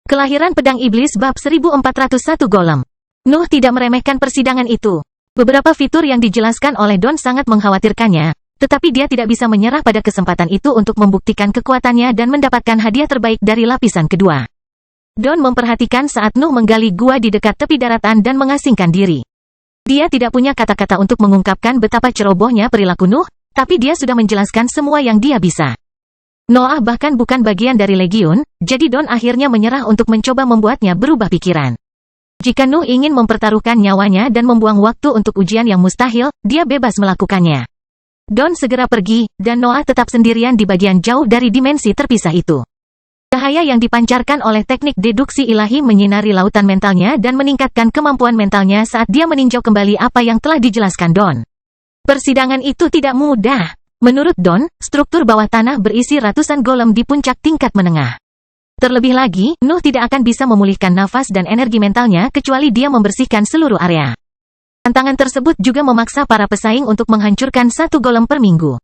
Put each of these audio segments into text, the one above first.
Kelahiran Pedang Iblis bab 1401 Golem. Nuh tidak meremehkan persidangan itu. Beberapa fitur yang dijelaskan oleh Don sangat mengkhawatirkannya, tetapi dia tidak bisa menyerah pada kesempatan itu untuk membuktikan kekuatannya dan mendapatkan hadiah terbaik dari lapisan kedua. Don memperhatikan saat Nuh menggali gua di dekat tepi daratan dan mengasingkan diri. Dia tidak punya kata-kata untuk mengungkapkan betapa cerobohnya perilaku Nuh, tapi dia sudah menjelaskan semua yang dia bisa. Noah bahkan bukan bagian dari legiun, jadi Don akhirnya menyerah untuk mencoba membuatnya berubah pikiran. Jika Nuh ingin mempertaruhkan nyawanya dan membuang waktu untuk ujian yang mustahil, dia bebas melakukannya. Don segera pergi, dan Noah tetap sendirian di bagian jauh dari dimensi terpisah itu. Cahaya yang dipancarkan oleh teknik deduksi ilahi menyinari lautan mentalnya dan meningkatkan kemampuan mentalnya saat dia meninjau kembali apa yang telah dijelaskan Don. Persidangan itu tidak mudah. Menurut Don, struktur bawah tanah berisi ratusan golem di puncak tingkat menengah. Terlebih lagi, Nuh tidak akan bisa memulihkan nafas dan energi mentalnya kecuali dia membersihkan seluruh area. Tantangan tersebut juga memaksa para pesaing untuk menghancurkan satu golem per minggu.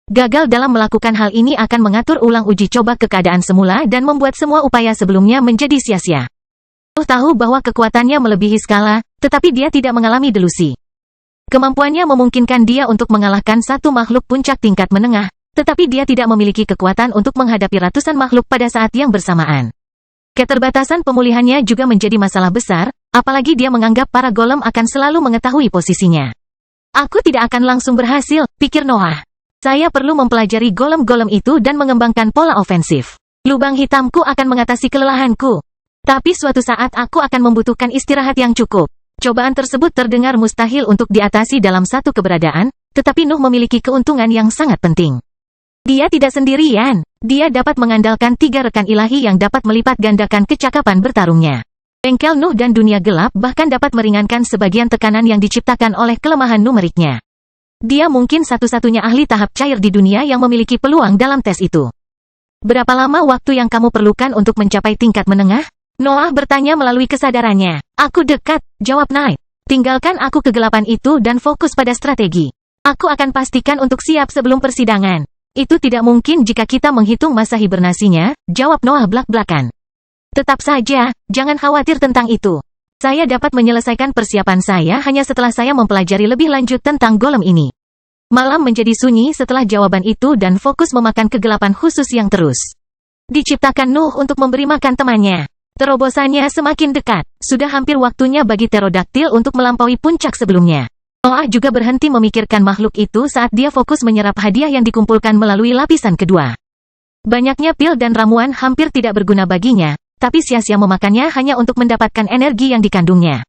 Gagal dalam melakukan hal ini akan mengatur ulang uji coba ke keadaan semula dan membuat semua upaya sebelumnya menjadi sia-sia. Nuh tahu bahwa kekuatannya melebihi skala, tetapi dia tidak mengalami delusi. Kemampuannya memungkinkan dia untuk mengalahkan satu makhluk puncak tingkat menengah, tetapi dia tidak memiliki kekuatan untuk menghadapi ratusan makhluk pada saat yang bersamaan. Keterbatasan pemulihannya juga menjadi masalah besar, apalagi dia menganggap para golem akan selalu mengetahui posisinya. Aku tidak akan langsung berhasil, pikir Noah. Saya perlu mempelajari golem-golem itu dan mengembangkan pola ofensif. Lubang hitamku akan mengatasi kelelahanku. Tapi suatu saat aku akan membutuhkan istirahat yang cukup. Cobaan tersebut terdengar mustahil untuk diatasi dalam satu keberadaan, tetapi Nuh memiliki keuntungan yang sangat penting. Dia tidak sendirian. Dia dapat mengandalkan 3 rekan ilahi yang dapat melipat gandakan kecakapan bertarungnya. Bengkel Nuh dan dunia gelap bahkan dapat meringankan sebagian tekanan yang diciptakan oleh kelemahan numeriknya. Dia mungkin satu-satunya ahli tahap cair di dunia yang memiliki peluang dalam tes itu. Berapa lama waktu yang kamu perlukan untuk mencapai tingkat menengah? Noah bertanya melalui kesadarannya. Aku dekat, jawab Knight. Tinggalkan aku kegelapan itu dan fokus pada strategi. Aku akan pastikan untuk siap sebelum persidangan. Itu tidak mungkin jika kita menghitung masa hibernasinya, jawab Noah blak-blakan. Tetap saja, jangan khawatir tentang itu. Saya dapat menyelesaikan persiapan saya hanya setelah saya mempelajari lebih lanjut tentang golem ini. Malam menjadi sunyi setelah jawaban itu dan fokus memakan kegelapan khusus yang terus diciptakan Nuh untuk memberi makan temannya. Terobosannya semakin dekat. Sudah hampir waktunya bagi pterodaktil untuk melampaui puncak sebelumnya. Noah juga berhenti memikirkan makhluk itu saat dia fokus menyerap hadiah yang dikumpulkan melalui lapisan kedua. Banyaknya pil dan ramuan hampir tidak berguna baginya, tapi sia-sia memakannya hanya untuk mendapatkan energi yang dikandungnya.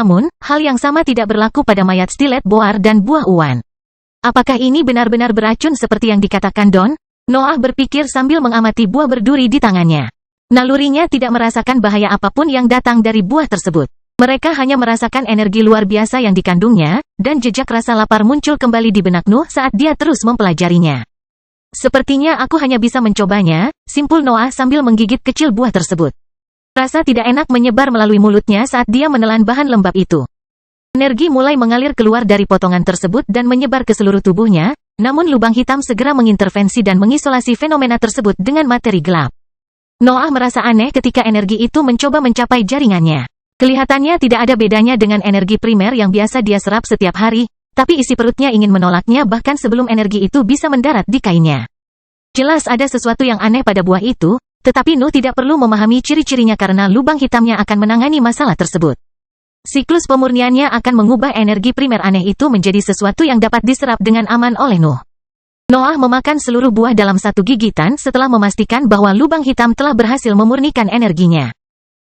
Namun, hal yang sama tidak berlaku pada mayat stilet boar dan buah uwan. Apakah ini benar-benar beracun seperti yang dikatakan Don? Noah berpikir sambil mengamati buah berduri di tangannya. Nalurinya tidak merasakan bahaya apapun yang datang dari buah tersebut. Mereka hanya merasakan energi luar biasa yang dikandungnya, dan jejak rasa lapar muncul kembali di benak Nuh saat dia terus mempelajarinya. Sepertinya aku hanya bisa mencobanya, simpul Noah sambil menggigit kecil buah tersebut. Rasa tidak enak menyebar melalui mulutnya saat dia menelan bahan lembab itu. Energi mulai mengalir keluar dari potongan tersebut dan menyebar ke seluruh tubuhnya, namun lubang hitam segera mengintervensi dan mengisolasi fenomena tersebut dengan materi gelap. Noah merasa aneh ketika energi itu mencoba mencapai jaringannya. Kelihatannya tidak ada bedanya dengan energi primer yang biasa dia serap setiap hari, tapi isi perutnya ingin menolaknya bahkan sebelum energi itu bisa mendarat di kainnya. Jelas ada sesuatu yang aneh pada buah itu, tetapi Nuh tidak perlu memahami ciri-cirinya karena lubang hitamnya akan menangani masalah tersebut. Siklus pemurniannya akan mengubah energi primer aneh itu menjadi sesuatu yang dapat diserap dengan aman oleh Nuh. Noah memakan seluruh buah dalam satu gigitan setelah memastikan bahwa lubang hitam telah berhasil memurnikan energinya.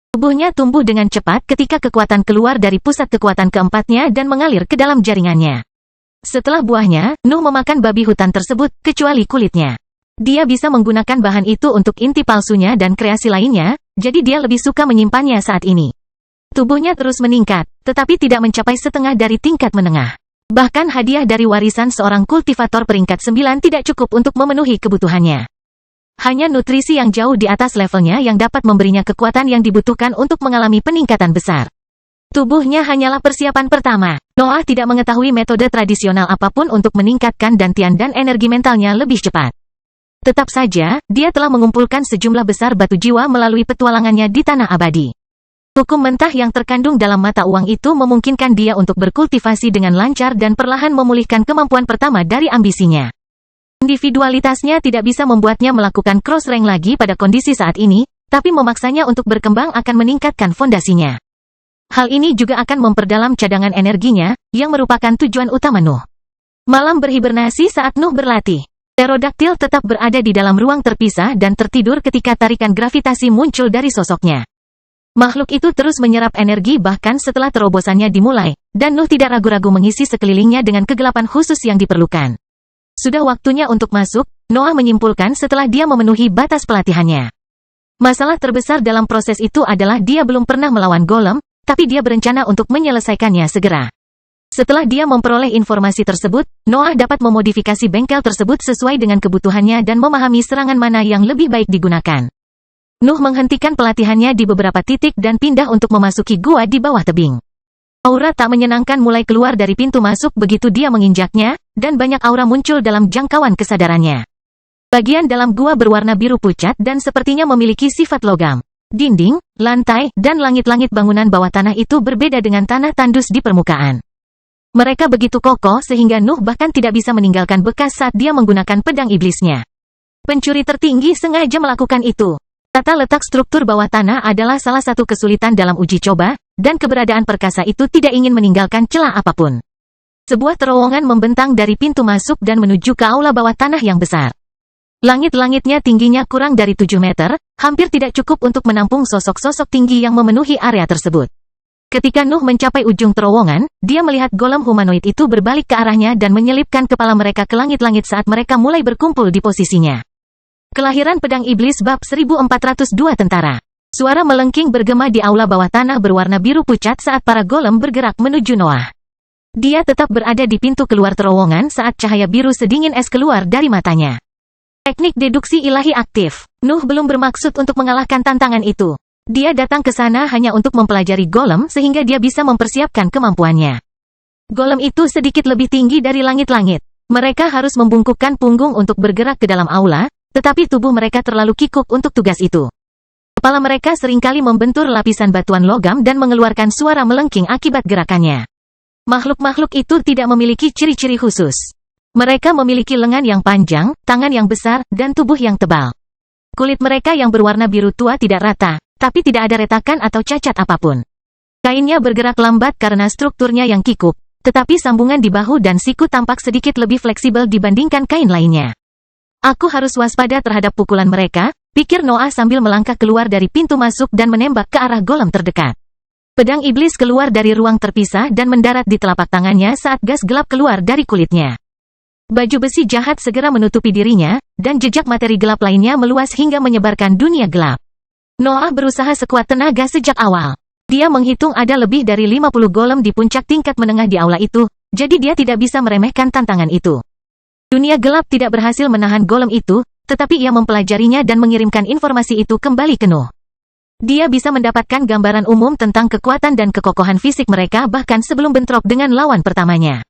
Tubuhnya tumbuh dengan cepat ketika kekuatan keluar dari pusat kekuatan keempatnya dan mengalir ke dalam jaringannya. Setelah buahnya, Nuh memakan babi hutan tersebut, kecuali kulitnya. Dia bisa menggunakan bahan itu untuk inti palsunya dan kreasi lainnya, jadi dia lebih suka menyimpannya saat ini. Tubuhnya terus meningkat, tetapi tidak mencapai setengah dari tingkat menengah. Bahkan hadiah dari warisan seorang kultivator peringkat 9 tidak cukup untuk memenuhi kebutuhannya. Hanya nutrisi yang jauh di atas levelnya yang dapat memberinya kekuatan yang dibutuhkan untuk mengalami peningkatan besar. Tubuhnya hanyalah persiapan pertama. Noah tidak mengetahui metode tradisional apapun untuk meningkatkan dantian dan energi mentalnya lebih cepat. Tetap saja, dia telah mengumpulkan sejumlah besar batu jiwa melalui petualangannya di tanah abadi. Hukum mentah yang terkandung dalam mata uang itu memungkinkan dia untuk berkultivasi dengan lancar dan perlahan memulihkan kemampuan pertama dari ambisinya. Individualitasnya tidak bisa membuatnya melakukan cross rank lagi pada kondisi saat ini, tapi memaksanya untuk berkembang akan meningkatkan fondasinya. Hal ini juga akan memperdalam cadangan energinya, yang merupakan tujuan utama Nuh. Malam berhibernasi saat Nuh berlatih. Pterodaktil tetap berada di dalam ruang terpisah dan tertidur ketika tarikan gravitasi muncul dari sosoknya. Makhluk itu terus menyerap energi bahkan setelah terobosannya dimulai, dan Nuh tidak ragu-ragu mengisi sekelilingnya dengan kegelapan khusus yang diperlukan. Sudah waktunya untuk masuk, Noah menyimpulkan setelah dia memenuhi batas pelatihannya. Masalah terbesar dalam proses itu adalah dia belum pernah melawan golem, tapi dia berencana untuk menyelesaikannya segera. Setelah dia memperoleh informasi tersebut, Noah dapat memodifikasi bengkel tersebut sesuai dengan kebutuhannya dan memahami serangan mana yang lebih baik digunakan. Nuh menghentikan pelatihannya di beberapa titik dan pindah untuk memasuki gua di bawah tebing. Aura tak menyenangkan mulai keluar dari pintu masuk begitu dia menginjaknya, dan banyak aura muncul dalam jangkauan kesadarannya. Bagian dalam gua berwarna biru pucat dan sepertinya memiliki sifat logam. Dinding, lantai, dan langit-langit bangunan bawah tanah itu berbeda dengan tanah tandus di permukaan. Mereka begitu kokoh sehingga Nuh bahkan tidak bisa meninggalkan bekas saat dia menggunakan pedang iblisnya. Pencuri tertinggi sengaja melakukan itu. Tata letak struktur bawah tanah adalah salah satu kesulitan dalam uji coba, dan keberadaan perkasa itu tidak ingin meninggalkan celah apapun. Sebuah terowongan membentang dari pintu masuk dan menuju ke aula bawah tanah yang besar. Langit-langitnya tingginya kurang dari 7 meter, hampir tidak cukup untuk menampung sosok-sosok tinggi yang memenuhi area tersebut. Ketika Nuh mencapai ujung terowongan, dia melihat golem humanoid itu berbalik ke arahnya dan menyelipkan kepala mereka ke langit-langit saat mereka mulai berkumpul di posisinya. Kelahiran Pedang Iblis bab 1402 tentara. Suara melengking bergema di aula bawah tanah berwarna biru pucat saat para golem bergerak menuju Noah. Dia tetap berada di pintu keluar terowongan saat cahaya biru sedingin es keluar dari matanya. Teknik deduksi ilahi aktif. Nuh belum bermaksud untuk mengalahkan tantangan itu. Dia datang ke sana hanya untuk mempelajari golem sehingga dia bisa mempersiapkan kemampuannya. Golem itu sedikit lebih tinggi dari langit-langit. Mereka harus membungkukkan punggung untuk bergerak ke dalam aula, tetapi tubuh mereka terlalu kikuk untuk tugas itu. Kepala mereka seringkali membentur lapisan batuan logam dan mengeluarkan suara melengking akibat gerakannya. Makhluk-makhluk itu tidak memiliki ciri-ciri khusus. Mereka memiliki lengan yang panjang, tangan yang besar, dan tubuh yang tebal. Kulit mereka yang berwarna biru tua tidak rata, tapi tidak ada retakan atau cacat apapun. Kainnya bergerak lambat karena strukturnya yang kikuk, tetapi sambungan di bahu dan siku tampak sedikit lebih fleksibel dibandingkan kain lainnya. Aku harus waspada terhadap pukulan mereka, pikir Noah sambil melangkah keluar dari pintu masuk dan menembak ke arah golem terdekat. Pedang iblis keluar dari ruang terpisah dan mendarat di telapak tangannya saat gas gelap keluar dari kulitnya. Baju besi jahat segera menutupi dirinya, dan jejak materi gelap lainnya meluas hingga menyebarkan dunia gelap. Noah berusaha sekuat tenaga sejak awal. Dia menghitung ada lebih dari 50 golem di puncak tingkat menengah di aula itu, jadi dia tidak bisa meremehkan tantangan itu. Dunia gelap tidak berhasil menahan golem itu, tetapi ia mempelajarinya dan mengirimkan informasi itu kembali ke Nuh. Dia bisa mendapatkan gambaran umum tentang kekuatan dan kekokohan fisik mereka bahkan sebelum bentrok dengan lawan pertamanya.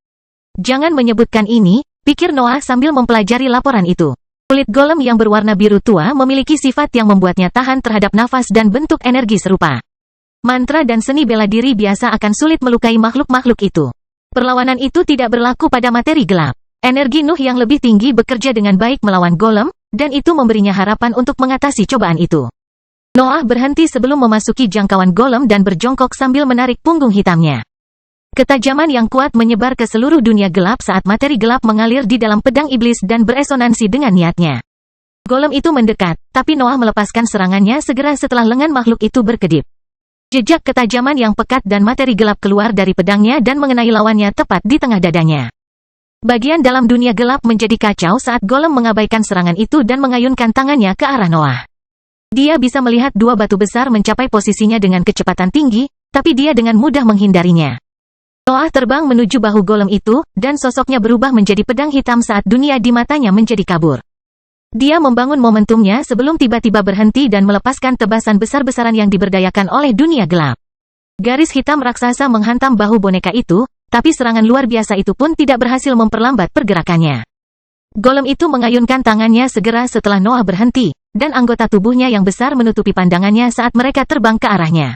Jangan menyebutkan ini, pikir Noah sambil mempelajari laporan itu. Kulit golem yang berwarna biru tua memiliki sifat yang membuatnya tahan terhadap nafas dan bentuk energi serupa. Mantra dan seni bela diri biasa akan sulit melukai makhluk-makhluk itu. Perlawanan itu tidak berlaku pada materi gelap. Energi Nuh yang lebih tinggi bekerja dengan baik melawan golem, dan itu memberinya harapan untuk mengatasi cobaan itu. Noah berhenti sebelum memasuki jangkauan golem dan berjongkok sambil menarik punggung hitamnya. Ketajaman yang kuat menyebar ke seluruh dunia gelap saat materi gelap mengalir di dalam pedang iblis dan beresonansi dengan niatnya. Golem itu mendekat, tapi Noah melepaskan serangannya segera setelah lengan makhluk itu berkedip. Jejak ketajaman yang pekat dan materi gelap keluar dari pedangnya dan mengenai lawannya tepat di tengah dadanya. Bagian dalam dunia gelap menjadi kacau saat golem mengabaikan serangan itu dan mengayunkan tangannya ke arah Noah. Dia bisa melihat dua batu besar mencapai posisinya dengan kecepatan tinggi, tapi dia dengan mudah menghindarinya. Noah terbang menuju bahu golem itu, dan sosoknya berubah menjadi pedang hitam saat dunia di matanya menjadi kabur. Dia membangun momentumnya sebelum tiba-tiba berhenti dan melepaskan tebasan besar-besaran yang diberdayakan oleh dunia gelap. Garis hitam raksasa menghantam bahu boneka itu, tapi serangan luar biasa itu pun tidak berhasil memperlambat pergerakannya. Golem itu mengayunkan tangannya segera setelah Noah berhenti, dan anggota tubuhnya yang besar menutupi pandangannya saat mereka terbang ke arahnya.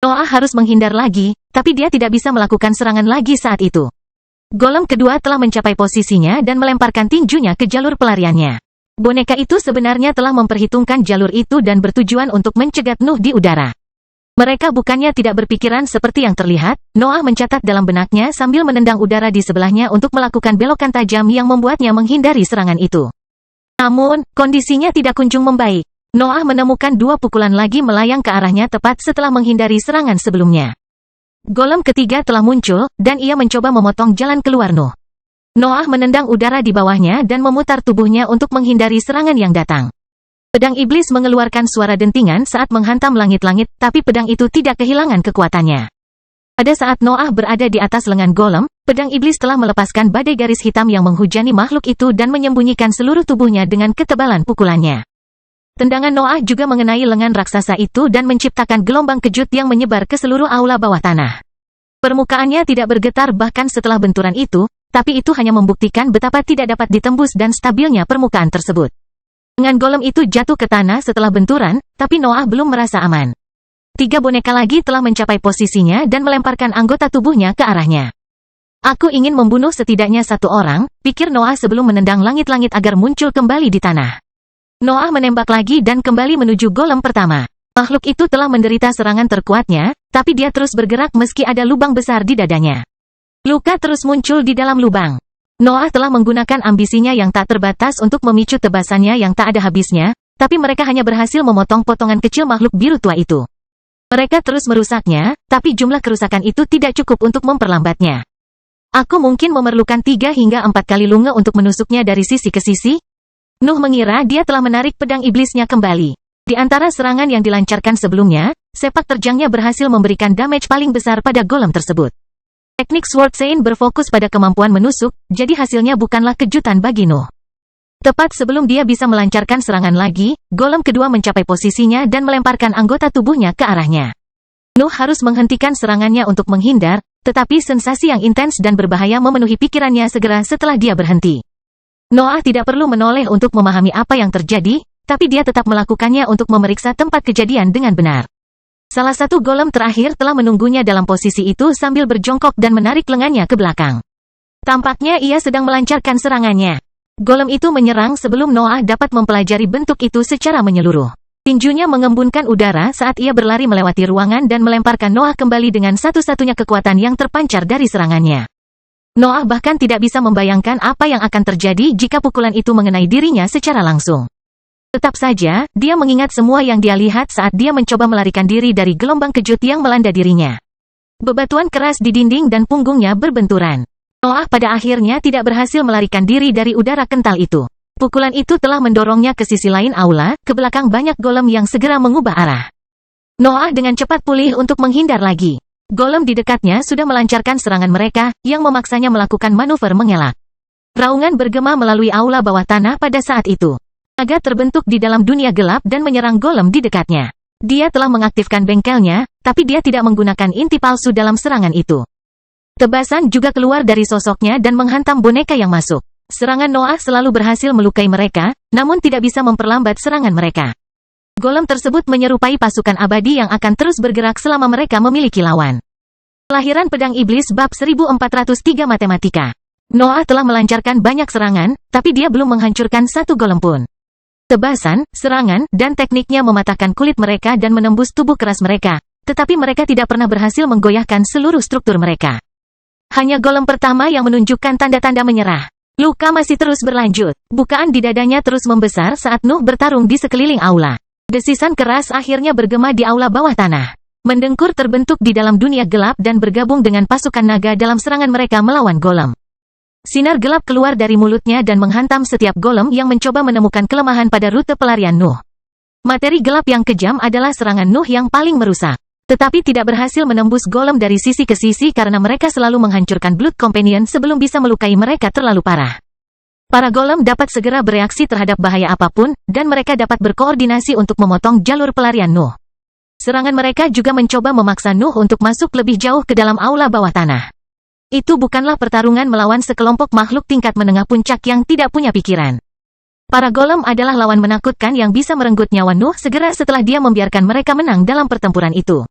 Noah harus menghindar lagi, tapi dia tidak bisa melakukan serangan lagi saat itu. Golem kedua telah mencapai posisinya dan melemparkan tinjunya ke jalur pelariannya. Boneka itu sebenarnya telah memperhitungkan jalur itu dan bertujuan untuk mencegat Nuh di udara. Mereka bukannya tidak berpikiran seperti yang terlihat, Noah mencatat dalam benaknya sambil menendang udara di sebelahnya untuk melakukan belokan tajam yang membuatnya menghindari serangan itu. Namun, kondisinya tidak kunjung membaik. Noah menemukan dua pukulan lagi melayang ke arahnya tepat setelah menghindari serangan sebelumnya. Golem ketiga telah muncul, dan ia mencoba memotong jalan keluar Nuh. Noah menendang udara di bawahnya dan memutar tubuhnya untuk menghindari serangan yang datang. Pedang iblis mengeluarkan suara dentingan saat menghantam langit-langit, tapi pedang itu tidak kehilangan kekuatannya. Pada saat Noah berada di atas lengan golem, pedang iblis telah melepaskan badai garis hitam yang menghujani makhluk itu dan menyembunyikan seluruh tubuhnya dengan ketebalan pukulannya. Tendangan Noah juga mengenai lengan raksasa itu dan menciptakan gelombang kejut yang menyebar ke seluruh aula bawah tanah. Permukaannya tidak bergetar bahkan setelah benturan itu, tapi itu hanya membuktikan betapa tidak dapat ditembus dan stabilnya permukaan tersebut. Lengan golem itu jatuh ke tanah setelah benturan, tapi Noah belum merasa aman. 3 boneka lagi telah mencapai posisinya dan melemparkan anggota tubuhnya ke arahnya. Aku ingin membunuh setidaknya 1 orang, pikir Noah sebelum menendang langit-langit agar muncul kembali di tanah. Noah menembak lagi dan kembali menuju golem pertama. Makhluk itu telah menderita serangan terkuatnya, tapi dia terus bergerak meski ada lubang besar di dadanya. Luka terus muncul di dalam lubang. Noah telah menggunakan ambisinya yang tak terbatas untuk memicu tebasannya yang tak ada habisnya, tapi mereka hanya berhasil memotong potongan kecil makhluk biru tua itu. Mereka terus merusaknya, tapi jumlah kerusakan itu tidak cukup untuk memperlambatnya. Aku mungkin memerlukan 3 hingga 4 kali lunge untuk menusuknya dari sisi ke sisi. Nuh mengira dia telah menarik pedang iblisnya kembali. Di antara serangan yang dilancarkan sebelumnya, sepak terjangnya berhasil memberikan damage paling besar pada golem tersebut. Teknik Sword Sein berfokus pada kemampuan menusuk, jadi hasilnya bukanlah kejutan bagi Nuh. Tepat sebelum dia bisa melancarkan serangan lagi, golem kedua mencapai posisinya dan melemparkan anggota tubuhnya ke arahnya. Nuh harus menghentikan serangannya untuk menghindar, tetapi sensasi yang intens dan berbahaya memenuhi pikirannya segera setelah dia berhenti. Noah tidak perlu menoleh untuk memahami apa yang terjadi, tapi dia tetap melakukannya untuk memeriksa tempat kejadian dengan benar. Salah satu golem terakhir telah menunggunya dalam posisi itu sambil berjongkok dan menarik lengannya ke belakang. Tampaknya ia sedang melancarkan serangannya. Golem itu menyerang sebelum Noah dapat mempelajari bentuk itu secara menyeluruh. Tinjunya mengembunkan udara saat ia berlari melewati ruangan dan melemparkan Noah kembali dengan satu-satunya kekuatan yang terpancar dari serangannya. Noah bahkan tidak bisa membayangkan apa yang akan terjadi jika pukulan itu mengenai dirinya secara langsung. Tetap saja, dia mengingat semua yang dia lihat saat dia mencoba melarikan diri dari gelombang kejut yang melanda dirinya. Bebatuan keras di dinding dan punggungnya berbenturan. Noah pada akhirnya tidak berhasil melarikan diri dari udara kental itu. Pukulan itu telah mendorongnya ke sisi lain aula, ke belakang banyak golem yang segera mengubah arah. Noah dengan cepat pulih untuk menghindar lagi. Golem di dekatnya sudah melancarkan serangan mereka, yang memaksanya melakukan manuver mengelak. Raungan bergema melalui aula bawah tanah pada saat itu. Naga terbentuk di dalam dunia gelap dan menyerang golem di dekatnya. Dia telah mengaktifkan bengkelnya, tapi dia tidak menggunakan inti palsu dalam serangan itu. Tebasan juga keluar dari sosoknya dan menghantam boneka yang masuk. Serangan Noah selalu berhasil melukai mereka, namun tidak bisa memperlambat serangan mereka. Golem tersebut menyerupai pasukan abadi yang akan terus bergerak selama mereka memiliki lawan. Kelahiran Pedang Iblis bab 1403 Matematika. Noah telah melancarkan banyak serangan, tapi dia belum menghancurkan satu golem pun. Tebasan, serangan, dan tekniknya mematahkan kulit mereka dan menembus tubuh keras mereka, tetapi mereka tidak pernah berhasil menggoyahkan seluruh struktur mereka. Hanya golem pertama yang menunjukkan tanda-tanda menyerah. Luka masih terus berlanjut. Bukaan di dadanya terus membesar saat Nuh bertarung di sekeliling aula. Desisan keras akhirnya bergema di aula bawah tanah. Mendengkur terbentuk di dalam dunia gelap dan bergabung dengan pasukan naga dalam serangan mereka melawan golem. Sinar gelap keluar dari mulutnya dan menghantam setiap golem yang mencoba menemukan kelemahan pada rute pelarian Nuh. Materi gelap yang kejam adalah serangan Nuh yang paling merusak. Tetapi tidak berhasil menembus golem dari sisi ke sisi karena mereka selalu menghancurkan Blood Companion sebelum bisa melukai mereka terlalu parah. Para golem dapat segera bereaksi terhadap bahaya apapun, dan mereka dapat berkoordinasi untuk memotong jalur pelarian Nuh. Serangan mereka juga mencoba memaksa Nuh untuk masuk lebih jauh ke dalam aula bawah tanah. Itu bukanlah pertarungan melawan sekelompok makhluk tingkat menengah puncak yang tidak punya pikiran. Para golem adalah lawan menakutkan yang bisa merenggut nyawa Nuh segera setelah dia membiarkan mereka menang dalam pertempuran itu.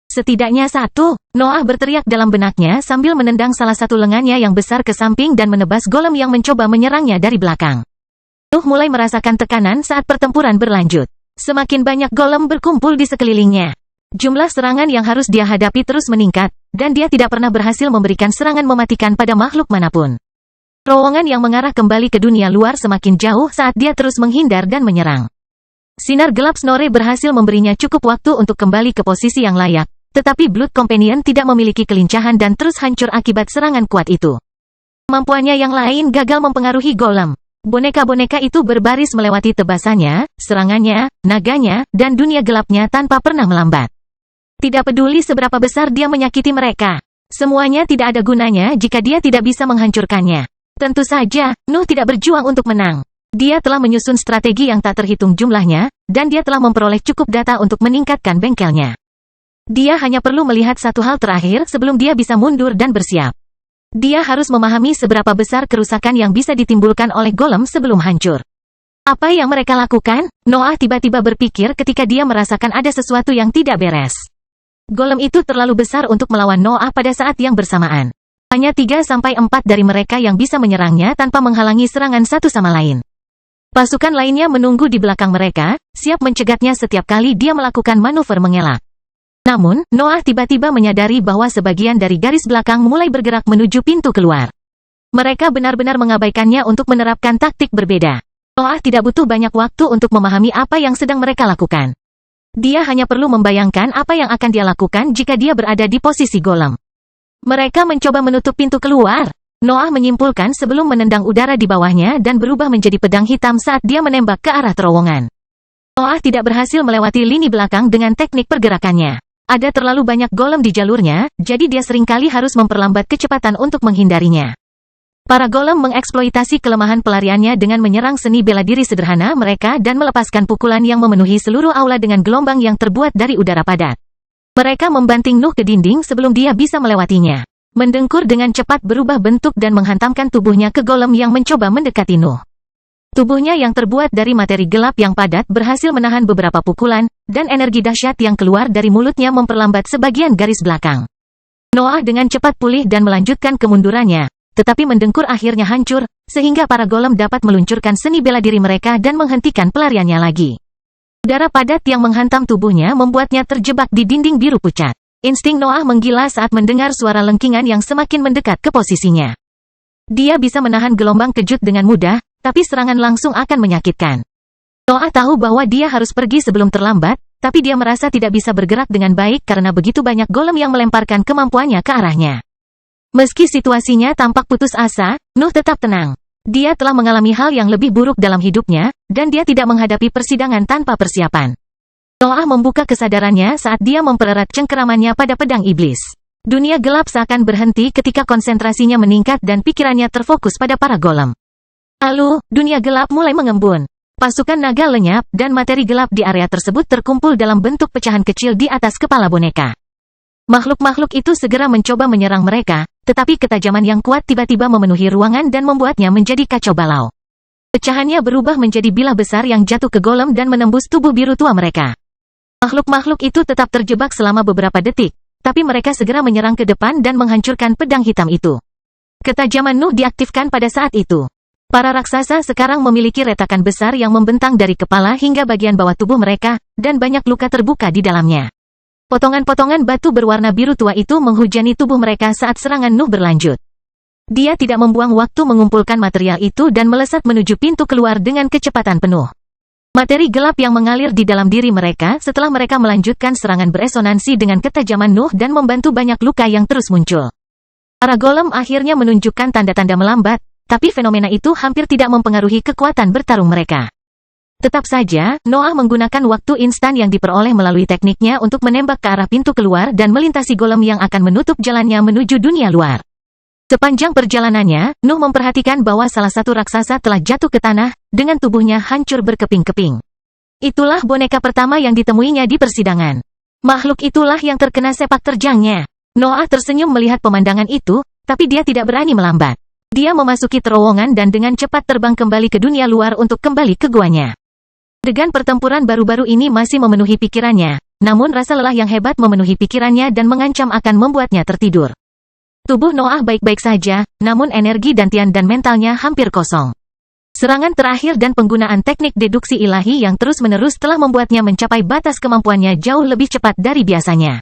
Setidaknya satu, Noah berteriak dalam benaknya sambil menendang salah satu lengannya yang besar ke samping dan menebas golem yang mencoba menyerangnya dari belakang. Nuh mulai merasakan tekanan saat pertempuran berlanjut. Semakin banyak golem berkumpul di sekelilingnya. Jumlah serangan yang harus dia hadapi terus meningkat, dan dia tidak pernah berhasil memberikan serangan mematikan pada makhluk manapun. Terowongan yang mengarah kembali ke dunia luar semakin jauh saat dia terus menghindar dan menyerang. Sinar gelap Snorre berhasil memberinya cukup waktu untuk kembali ke posisi yang layak, tetapi Blood Companion tidak memiliki kelincahan dan terus hancur akibat serangan kuat itu. Kemampuannya yang lain gagal mempengaruhi golem. Boneka-boneka itu berbaris melewati tebasannya, serangannya, naganya, dan dunia gelapnya tanpa pernah melambat. Tidak peduli seberapa besar dia menyakiti mereka. Semuanya tidak ada gunanya jika dia tidak bisa menghancurkannya. Tentu saja, Nuh tidak berjuang untuk menang. Dia telah menyusun strategi yang tak terhitung jumlahnya, dan dia telah memperoleh cukup data untuk meningkatkan bengkelnya. Dia hanya perlu melihat satu hal terakhir sebelum dia bisa mundur dan bersiap. Dia harus memahami seberapa besar kerusakan yang bisa ditimbulkan oleh golem sebelum hancur. Apa yang mereka lakukan? Noah tiba-tiba berpikir ketika dia merasakan ada sesuatu yang tidak beres. Golem itu terlalu besar untuk melawan Noah pada saat yang bersamaan. Hanya 3-4 dari mereka yang bisa menyerangnya tanpa menghalangi serangan satu sama lain. Pasukan lainnya menunggu di belakang mereka, siap mencegatnya setiap kali dia melakukan manuver mengelak. Namun, Noah tiba-tiba menyadari bahwa sebagian dari garis belakang mulai bergerak menuju pintu keluar. Mereka benar-benar mengabaikannya untuk menerapkan taktik berbeda. Noah tidak butuh banyak waktu untuk memahami apa yang sedang mereka lakukan. Dia hanya perlu membayangkan apa yang akan dia lakukan jika dia berada di posisi golem. Mereka mencoba menutup pintu keluar. Noah menyimpulkan sebelum menendang udara di bawahnya dan berubah menjadi pedang hitam saat dia menembak ke arah terowongan. Noah tidak berhasil melewati lini belakang dengan teknik pergerakannya. Ada terlalu banyak golem di jalurnya, jadi dia seringkali harus memperlambat kecepatan untuk menghindarinya. Para golem mengeksploitasi kelemahan pelariannya dengan menyerang seni bela diri sederhana mereka dan melepaskan pukulan yang memenuhi seluruh aula dengan gelombang yang terbuat dari udara padat. Mereka membanting Nuh ke dinding sebelum dia bisa melewatinya. Mendengkur dengan cepat berubah bentuk dan menghantamkan tubuhnya ke golem yang mencoba mendekati Nuh. Tubuhnya yang terbuat dari materi gelap yang padat berhasil menahan beberapa pukulan, dan energi dahsyat yang keluar dari mulutnya memperlambat sebagian garis belakang. Noah dengan cepat pulih dan melanjutkan kemundurannya, tetapi mendengkur akhirnya hancur, sehingga para golem dapat meluncurkan seni bela diri mereka dan menghentikan pelariannya lagi. Udara padat yang menghantam tubuhnya membuatnya terjebak di dinding biru pucat. Insting Noah menggila saat mendengar suara lengkingan yang semakin mendekat ke posisinya. Dia bisa menahan gelombang kejut dengan mudah, tapi serangan langsung akan menyakitkan. Noah tahu bahwa dia harus pergi sebelum terlambat, tapi dia merasa tidak bisa bergerak dengan baik karena begitu banyak golem yang melemparkan kemampuannya ke arahnya. Meski situasinya tampak putus asa, Nuh tetap tenang. Dia telah mengalami hal yang lebih buruk dalam hidupnya, dan dia tidak menghadapi persidangan tanpa persiapan. Noah membuka kesadarannya saat dia mempererat cengkeramannya pada pedang iblis. Dunia gelap seakan berhenti ketika konsentrasinya meningkat dan pikirannya terfokus pada para golem. Lalu, dunia gelap mulai mengembun. Pasukan naga lenyap, dan materi gelap di area tersebut terkumpul dalam bentuk pecahan kecil di atas kepala boneka. Makhluk-makhluk itu segera mencoba menyerang mereka, tetapi ketajaman yang kuat tiba-tiba memenuhi ruangan dan membuatnya menjadi kacau balau. Pecahannya berubah menjadi bilah besar yang jatuh ke golem dan menembus tubuh biru tua mereka. Makhluk-makhluk itu tetap terjebak selama beberapa detik, tapi mereka segera menyerang ke depan dan menghancurkan pedang hitam itu. Ketajaman Nuh diaktifkan pada saat itu. Para raksasa sekarang memiliki retakan besar yang membentang dari kepala hingga bagian bawah tubuh mereka, dan banyak luka terbuka di dalamnya. Potongan-potongan batu berwarna biru tua itu menghujani tubuh mereka saat serangan Nuh berlanjut. Dia tidak membuang waktu mengumpulkan material itu dan melesat menuju pintu keluar dengan kecepatan penuh. Materi gelap yang mengalir di dalam diri mereka setelah mereka melanjutkan serangan beresonansi dengan ketajaman Nuh dan membantu banyak luka yang terus muncul. Para golem akhirnya menunjukkan tanda-tanda melambat, tapi fenomena itu hampir tidak mempengaruhi kekuatan bertarung mereka. Tetap saja, Noah menggunakan waktu instan yang diperoleh melalui tekniknya untuk menembak ke arah pintu keluar dan melintasi golem yang akan menutup jalannya menuju dunia luar. Sepanjang perjalanannya, Nuh memperhatikan bahwa salah satu raksasa telah jatuh ke tanah, dengan tubuhnya hancur berkeping-keping. Itulah boneka pertama yang ditemuinya di persidangan. Makhluk itulah yang terkena sepak terjangnya. Noah tersenyum melihat pemandangan itu, tapi dia tidak berani melambat. Dia memasuki terowongan dan dengan cepat terbang kembali ke dunia luar untuk kembali ke guanya. Degan pertempuran baru-baru ini masih memenuhi pikirannya, namun rasa lelah yang hebat memenuhi pikirannya dan mengancam akan membuatnya tertidur. Tubuh Noah baik-baik saja, namun energi dantian dan mentalnya hampir kosong. Serangan terakhir dan penggunaan teknik deduksi ilahi yang terus-menerus telah membuatnya mencapai batas kemampuannya jauh lebih cepat dari biasanya.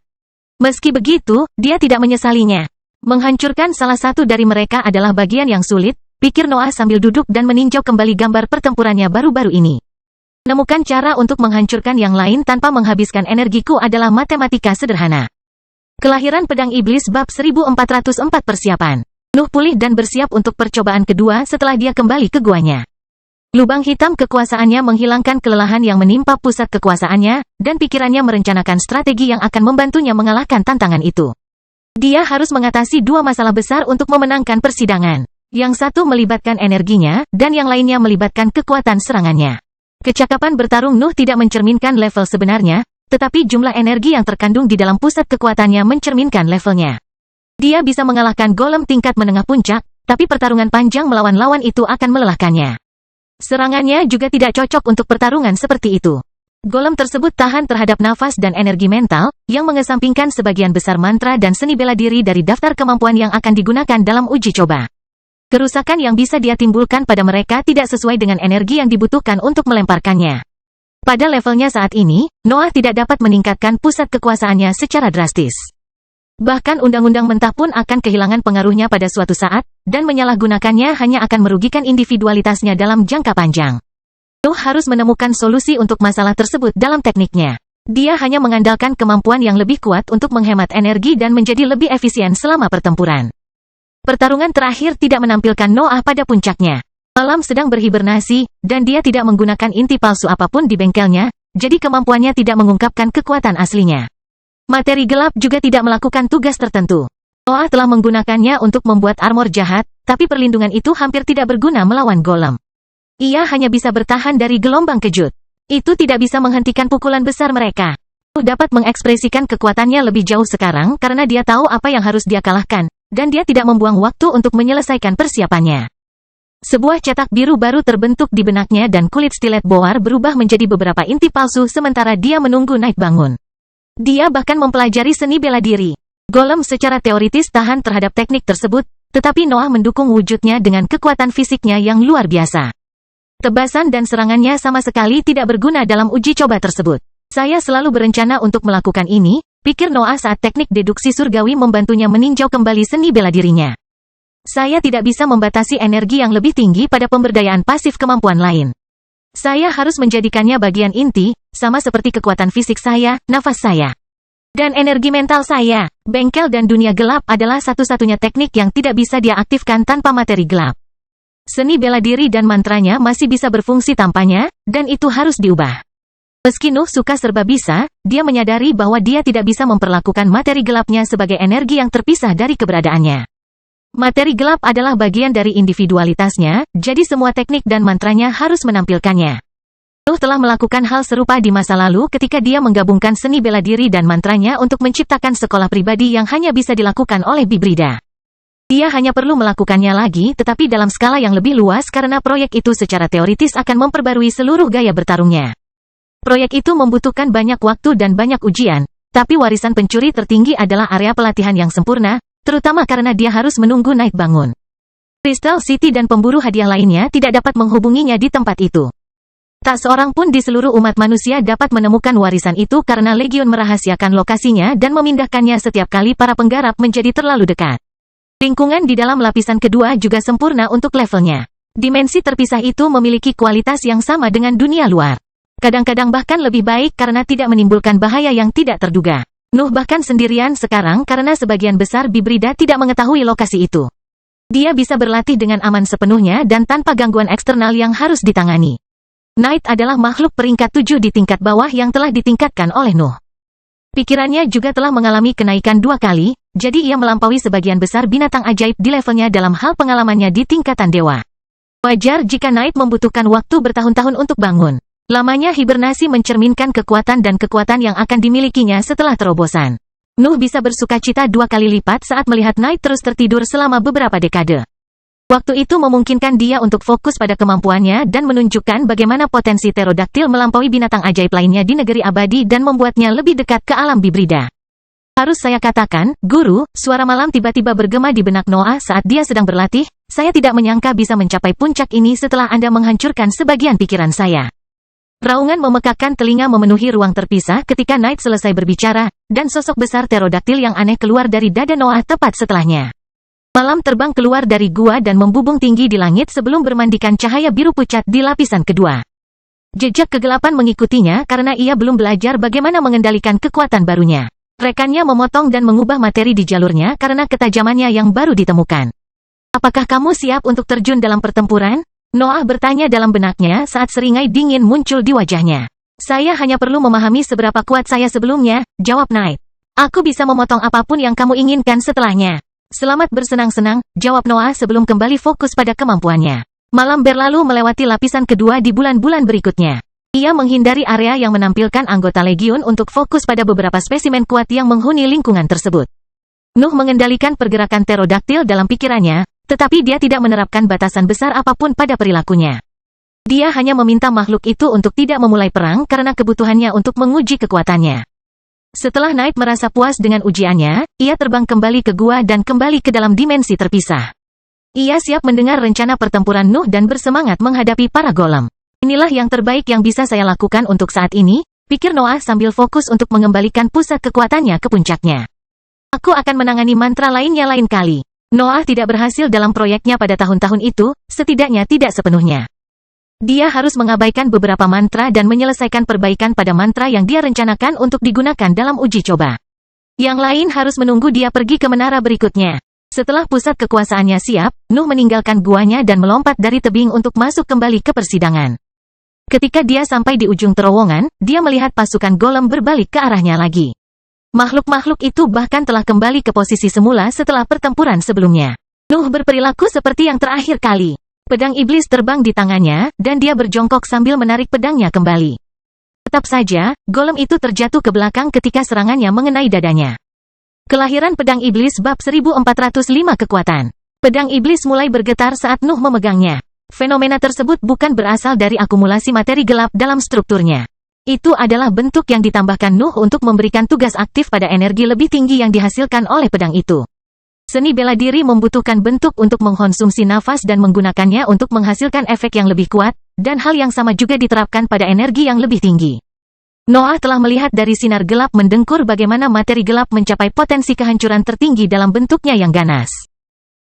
Meski begitu, dia tidak menyesalinya. Menghancurkan salah satu dari mereka adalah bagian yang sulit, pikir Noah sambil duduk dan meninjau kembali gambar pertempurannya baru-baru ini. Menemukan cara untuk menghancurkan yang lain tanpa menghabiskan energiku adalah matematika sederhana. Kelahiran Pedang Iblis bab 1404 persiapan. Nuh pulih dan bersiap untuk percobaan kedua setelah dia kembali ke guanya. Lubang hitam kekuasaannya menghilangkan kelelahan yang menimpa pusat kekuasaannya, dan pikirannya merencanakan strategi yang akan membantunya mengalahkan tantangan itu. Dia harus mengatasi dua masalah besar untuk memenangkan persidangan. Yang satu melibatkan energinya, dan yang lainnya melibatkan kekuatan serangannya. Kecakapan bertarung Nuh tidak mencerminkan level sebenarnya, tetapi jumlah energi yang terkandung di dalam pusat kekuatannya mencerminkan levelnya. Dia bisa mengalahkan golem tingkat menengah puncak, tapi pertarungan panjang melawan lawan itu akan melelahkannya. Serangannya juga tidak cocok untuk pertarungan seperti itu. Golem tersebut tahan terhadap nafas dan energi mental, yang mengesampingkan sebagian besar mantra dan seni bela diri dari daftar kemampuan yang akan digunakan dalam uji coba. Kerusakan yang bisa dia timbulkan pada mereka tidak sesuai dengan energi yang dibutuhkan untuk melemparkannya. Pada levelnya saat ini, Noah tidak dapat meningkatkan pusat kekuasaannya secara drastis. Bahkan undang-undang mentah pun akan kehilangan pengaruhnya pada suatu saat, dan menyalahgunakannya hanya akan merugikan individualitasnya dalam jangka panjang. Nuh harus menemukan solusi untuk masalah tersebut dalam tekniknya. Dia hanya mengandalkan kemampuan yang lebih kuat untuk menghemat energi dan menjadi lebih efisien selama pertempuran. Pertarungan terakhir tidak menampilkan Noah pada puncaknya. Malam sedang berhibernasi, dan dia tidak menggunakan inti palsu apapun di bengkelnya, jadi kemampuannya tidak mengungkapkan kekuatan aslinya. Materi gelap juga tidak melakukan tugas tertentu. Noah telah menggunakannya untuk membuat armor jahat, tapi perlindungan itu hampir tidak berguna melawan golem. Ia hanya bisa bertahan dari gelombang kejut. Itu tidak bisa menghentikan pukulan besar mereka. Nuh dapat mengekspresikan kekuatannya lebih jauh sekarang karena dia tahu apa yang harus dia kalahkan, dan dia tidak membuang waktu untuk menyelesaikan persiapannya. Sebuah cetak biru baru terbentuk di benaknya dan kulit stilet boar berubah menjadi beberapa inti palsu sementara dia menunggu Knight bangun. Dia bahkan mempelajari seni bela diri. Golem secara teoritis tahan terhadap teknik tersebut, tetapi Noah mendukung wujudnya dengan kekuatan fisiknya yang luar biasa. Tebasan dan serangannya sama sekali tidak berguna dalam uji coba tersebut. Saya selalu berencana untuk melakukan ini, pikir Noah saat teknik deduksi surgawi membantunya meninjau kembali seni bela dirinya. Saya tidak bisa membatasi energi yang lebih tinggi pada pemberdayaan pasif kemampuan lain. Saya harus menjadikannya bagian inti, sama seperti kekuatan fisik saya, nafas saya, dan energi mental saya. Bengkel dan dunia gelap adalah satu-satunya teknik yang tidak bisa dia aktifkan tanpa materi gelap. Seni bela diri dan mantranya masih bisa berfungsi tanpanya, dan itu harus diubah. Meski Nuh suka serba bisa, dia menyadari bahwa dia tidak bisa memperlakukan materi gelapnya sebagai energi yang terpisah dari keberadaannya. Materi gelap adalah bagian dari individualitasnya, jadi semua teknik dan mantranya harus menampilkannya. Nuh telah melakukan hal serupa di masa lalu ketika dia menggabungkan seni bela diri dan mantranya untuk menciptakan sekolah pribadi yang hanya bisa dilakukan oleh Bibrida. Dia hanya perlu melakukannya lagi tetapi dalam skala yang lebih luas karena proyek itu secara teoritis akan memperbarui seluruh gaya bertarungnya. Proyek itu membutuhkan banyak waktu dan banyak ujian, tapi warisan pencuri tertinggi adalah area pelatihan yang sempurna, terutama karena dia harus menunggu Knight bangun. Crystal City dan pemburu hadiah lainnya tidak dapat menghubunginya di tempat itu. Tak seorang pun di seluruh umat manusia dapat menemukan warisan itu karena Legion merahasiakan lokasinya dan memindahkannya setiap kali para penggarap menjadi terlalu dekat. Lingkungan di dalam lapisan kedua juga sempurna untuk levelnya. Dimensi terpisah itu memiliki kualitas yang sama dengan dunia luar. Kadang-kadang bahkan lebih baik karena tidak menimbulkan bahaya yang tidak terduga. Nuh bahkan sendirian sekarang karena sebagian besar Bibrida tidak mengetahui lokasi itu. Dia bisa berlatih dengan aman sepenuhnya dan tanpa gangguan eksternal yang harus ditangani. Knight adalah makhluk peringkat 7 di tingkat bawah yang telah ditingkatkan oleh Nuh. Pikirannya juga telah mengalami kenaikan 2 kali, jadi ia melampaui sebagian besar binatang ajaib di levelnya dalam hal pengalamannya di tingkatan dewa. Wajar jika Knight membutuhkan waktu bertahun-tahun untuk bangun. Lamanya hibernasi mencerminkan kekuatan dan kekuatan yang akan dimilikinya setelah terobosan. Nuh bisa bersukacita 2 kali lipat saat melihat Knight terus tertidur selama beberapa dekade. Waktu itu memungkinkan dia untuk fokus pada kemampuannya dan menunjukkan bagaimana potensi pterodaktil melampaui binatang ajaib lainnya di negeri abadi dan membuatnya lebih dekat ke alam bibrida. Harus saya katakan, Guru, suara malam tiba-tiba bergema di benak Noah saat dia sedang berlatih. Saya tidak menyangka bisa mencapai puncak ini setelah Anda menghancurkan sebagian pikiran saya. Raungan memekakkan telinga memenuhi ruang terpisah ketika Knight selesai berbicara, dan sosok besar pterodaktil yang aneh keluar dari dada Noah tepat setelahnya. Malam terbang keluar dari gua dan membubung tinggi di langit sebelum bermandikan cahaya biru pucat di lapisan kedua. Jejak kegelapan mengikutinya karena ia belum belajar bagaimana mengendalikan kekuatan barunya. Rekannya memotong dan mengubah materi di jalurnya karena ketajamannya yang baru ditemukan. Apakah kamu siap untuk terjun dalam pertempuran? Noah bertanya dalam benaknya saat seringai dingin muncul di wajahnya. Saya hanya perlu memahami seberapa kuat saya sebelumnya, jawab Knight. Aku bisa memotong apapun yang kamu inginkan setelahnya. Selamat bersenang-senang, jawab Noah sebelum kembali fokus pada kemampuannya. Malam berlalu melewati lapisan kedua di bulan-bulan berikutnya. Ia menghindari area yang menampilkan anggota legiun untuk fokus pada beberapa spesimen kuat yang menghuni lingkungan tersebut. Nuh mengendalikan pergerakan pterodaktil dalam pikirannya, tetapi dia tidak menerapkan batasan besar apapun pada perilakunya. Dia hanya meminta makhluk itu untuk tidak memulai perang karena kebutuhannya untuk menguji kekuatannya. Setelah Knight merasa puas dengan ujiannya, ia terbang kembali ke gua dan kembali ke dalam dimensi terpisah. Ia siap mendengar rencana pertempuran Nuh dan bersemangat menghadapi para golem. Inilah yang terbaik yang bisa saya lakukan untuk saat ini, pikir Noah sambil fokus untuk mengembalikan pusat kekuatannya ke puncaknya. Aku akan menangani mantra lainnya lain kali. Noah tidak berhasil dalam proyeknya pada tahun-tahun itu, setidaknya tidak sepenuhnya. Dia harus mengabaikan beberapa mantra dan menyelesaikan perbaikan pada mantra yang dia rencanakan untuk digunakan dalam uji coba. Yang lain harus menunggu dia pergi ke menara berikutnya. Setelah pusat kekuasaannya siap, Nuh meninggalkan guanya dan melompat dari tebing untuk masuk kembali ke persidangan. Ketika dia sampai di ujung terowongan, dia melihat pasukan golem berbalik ke arahnya lagi. Makhluk-makhluk itu bahkan telah kembali ke posisi semula setelah pertempuran sebelumnya. Nuh berperilaku seperti yang terakhir kali. Pedang iblis terbang di tangannya, dan dia berjongkok sambil menarik pedangnya kembali. Tetap saja, golem itu terjatuh ke belakang ketika serangannya mengenai dadanya. Kelahiran pedang iblis bab 1405 kekuatan. Pedang iblis mulai bergetar saat Nuh memegangnya. Fenomena tersebut bukan berasal dari akumulasi materi gelap dalam strukturnya. Itu adalah bentuk yang ditambahkan Nuh untuk memberikan tugas aktif pada energi lebih tinggi yang dihasilkan oleh pedang itu. Seni bela diri membutuhkan bentuk untuk mengkonsumsi nafas dan menggunakannya untuk menghasilkan efek yang lebih kuat, dan hal yang sama juga diterapkan pada energi yang lebih tinggi. Noah telah melihat dari sinar gelap mendengkur bagaimana materi gelap mencapai potensi kehancuran tertinggi dalam bentuknya yang ganas.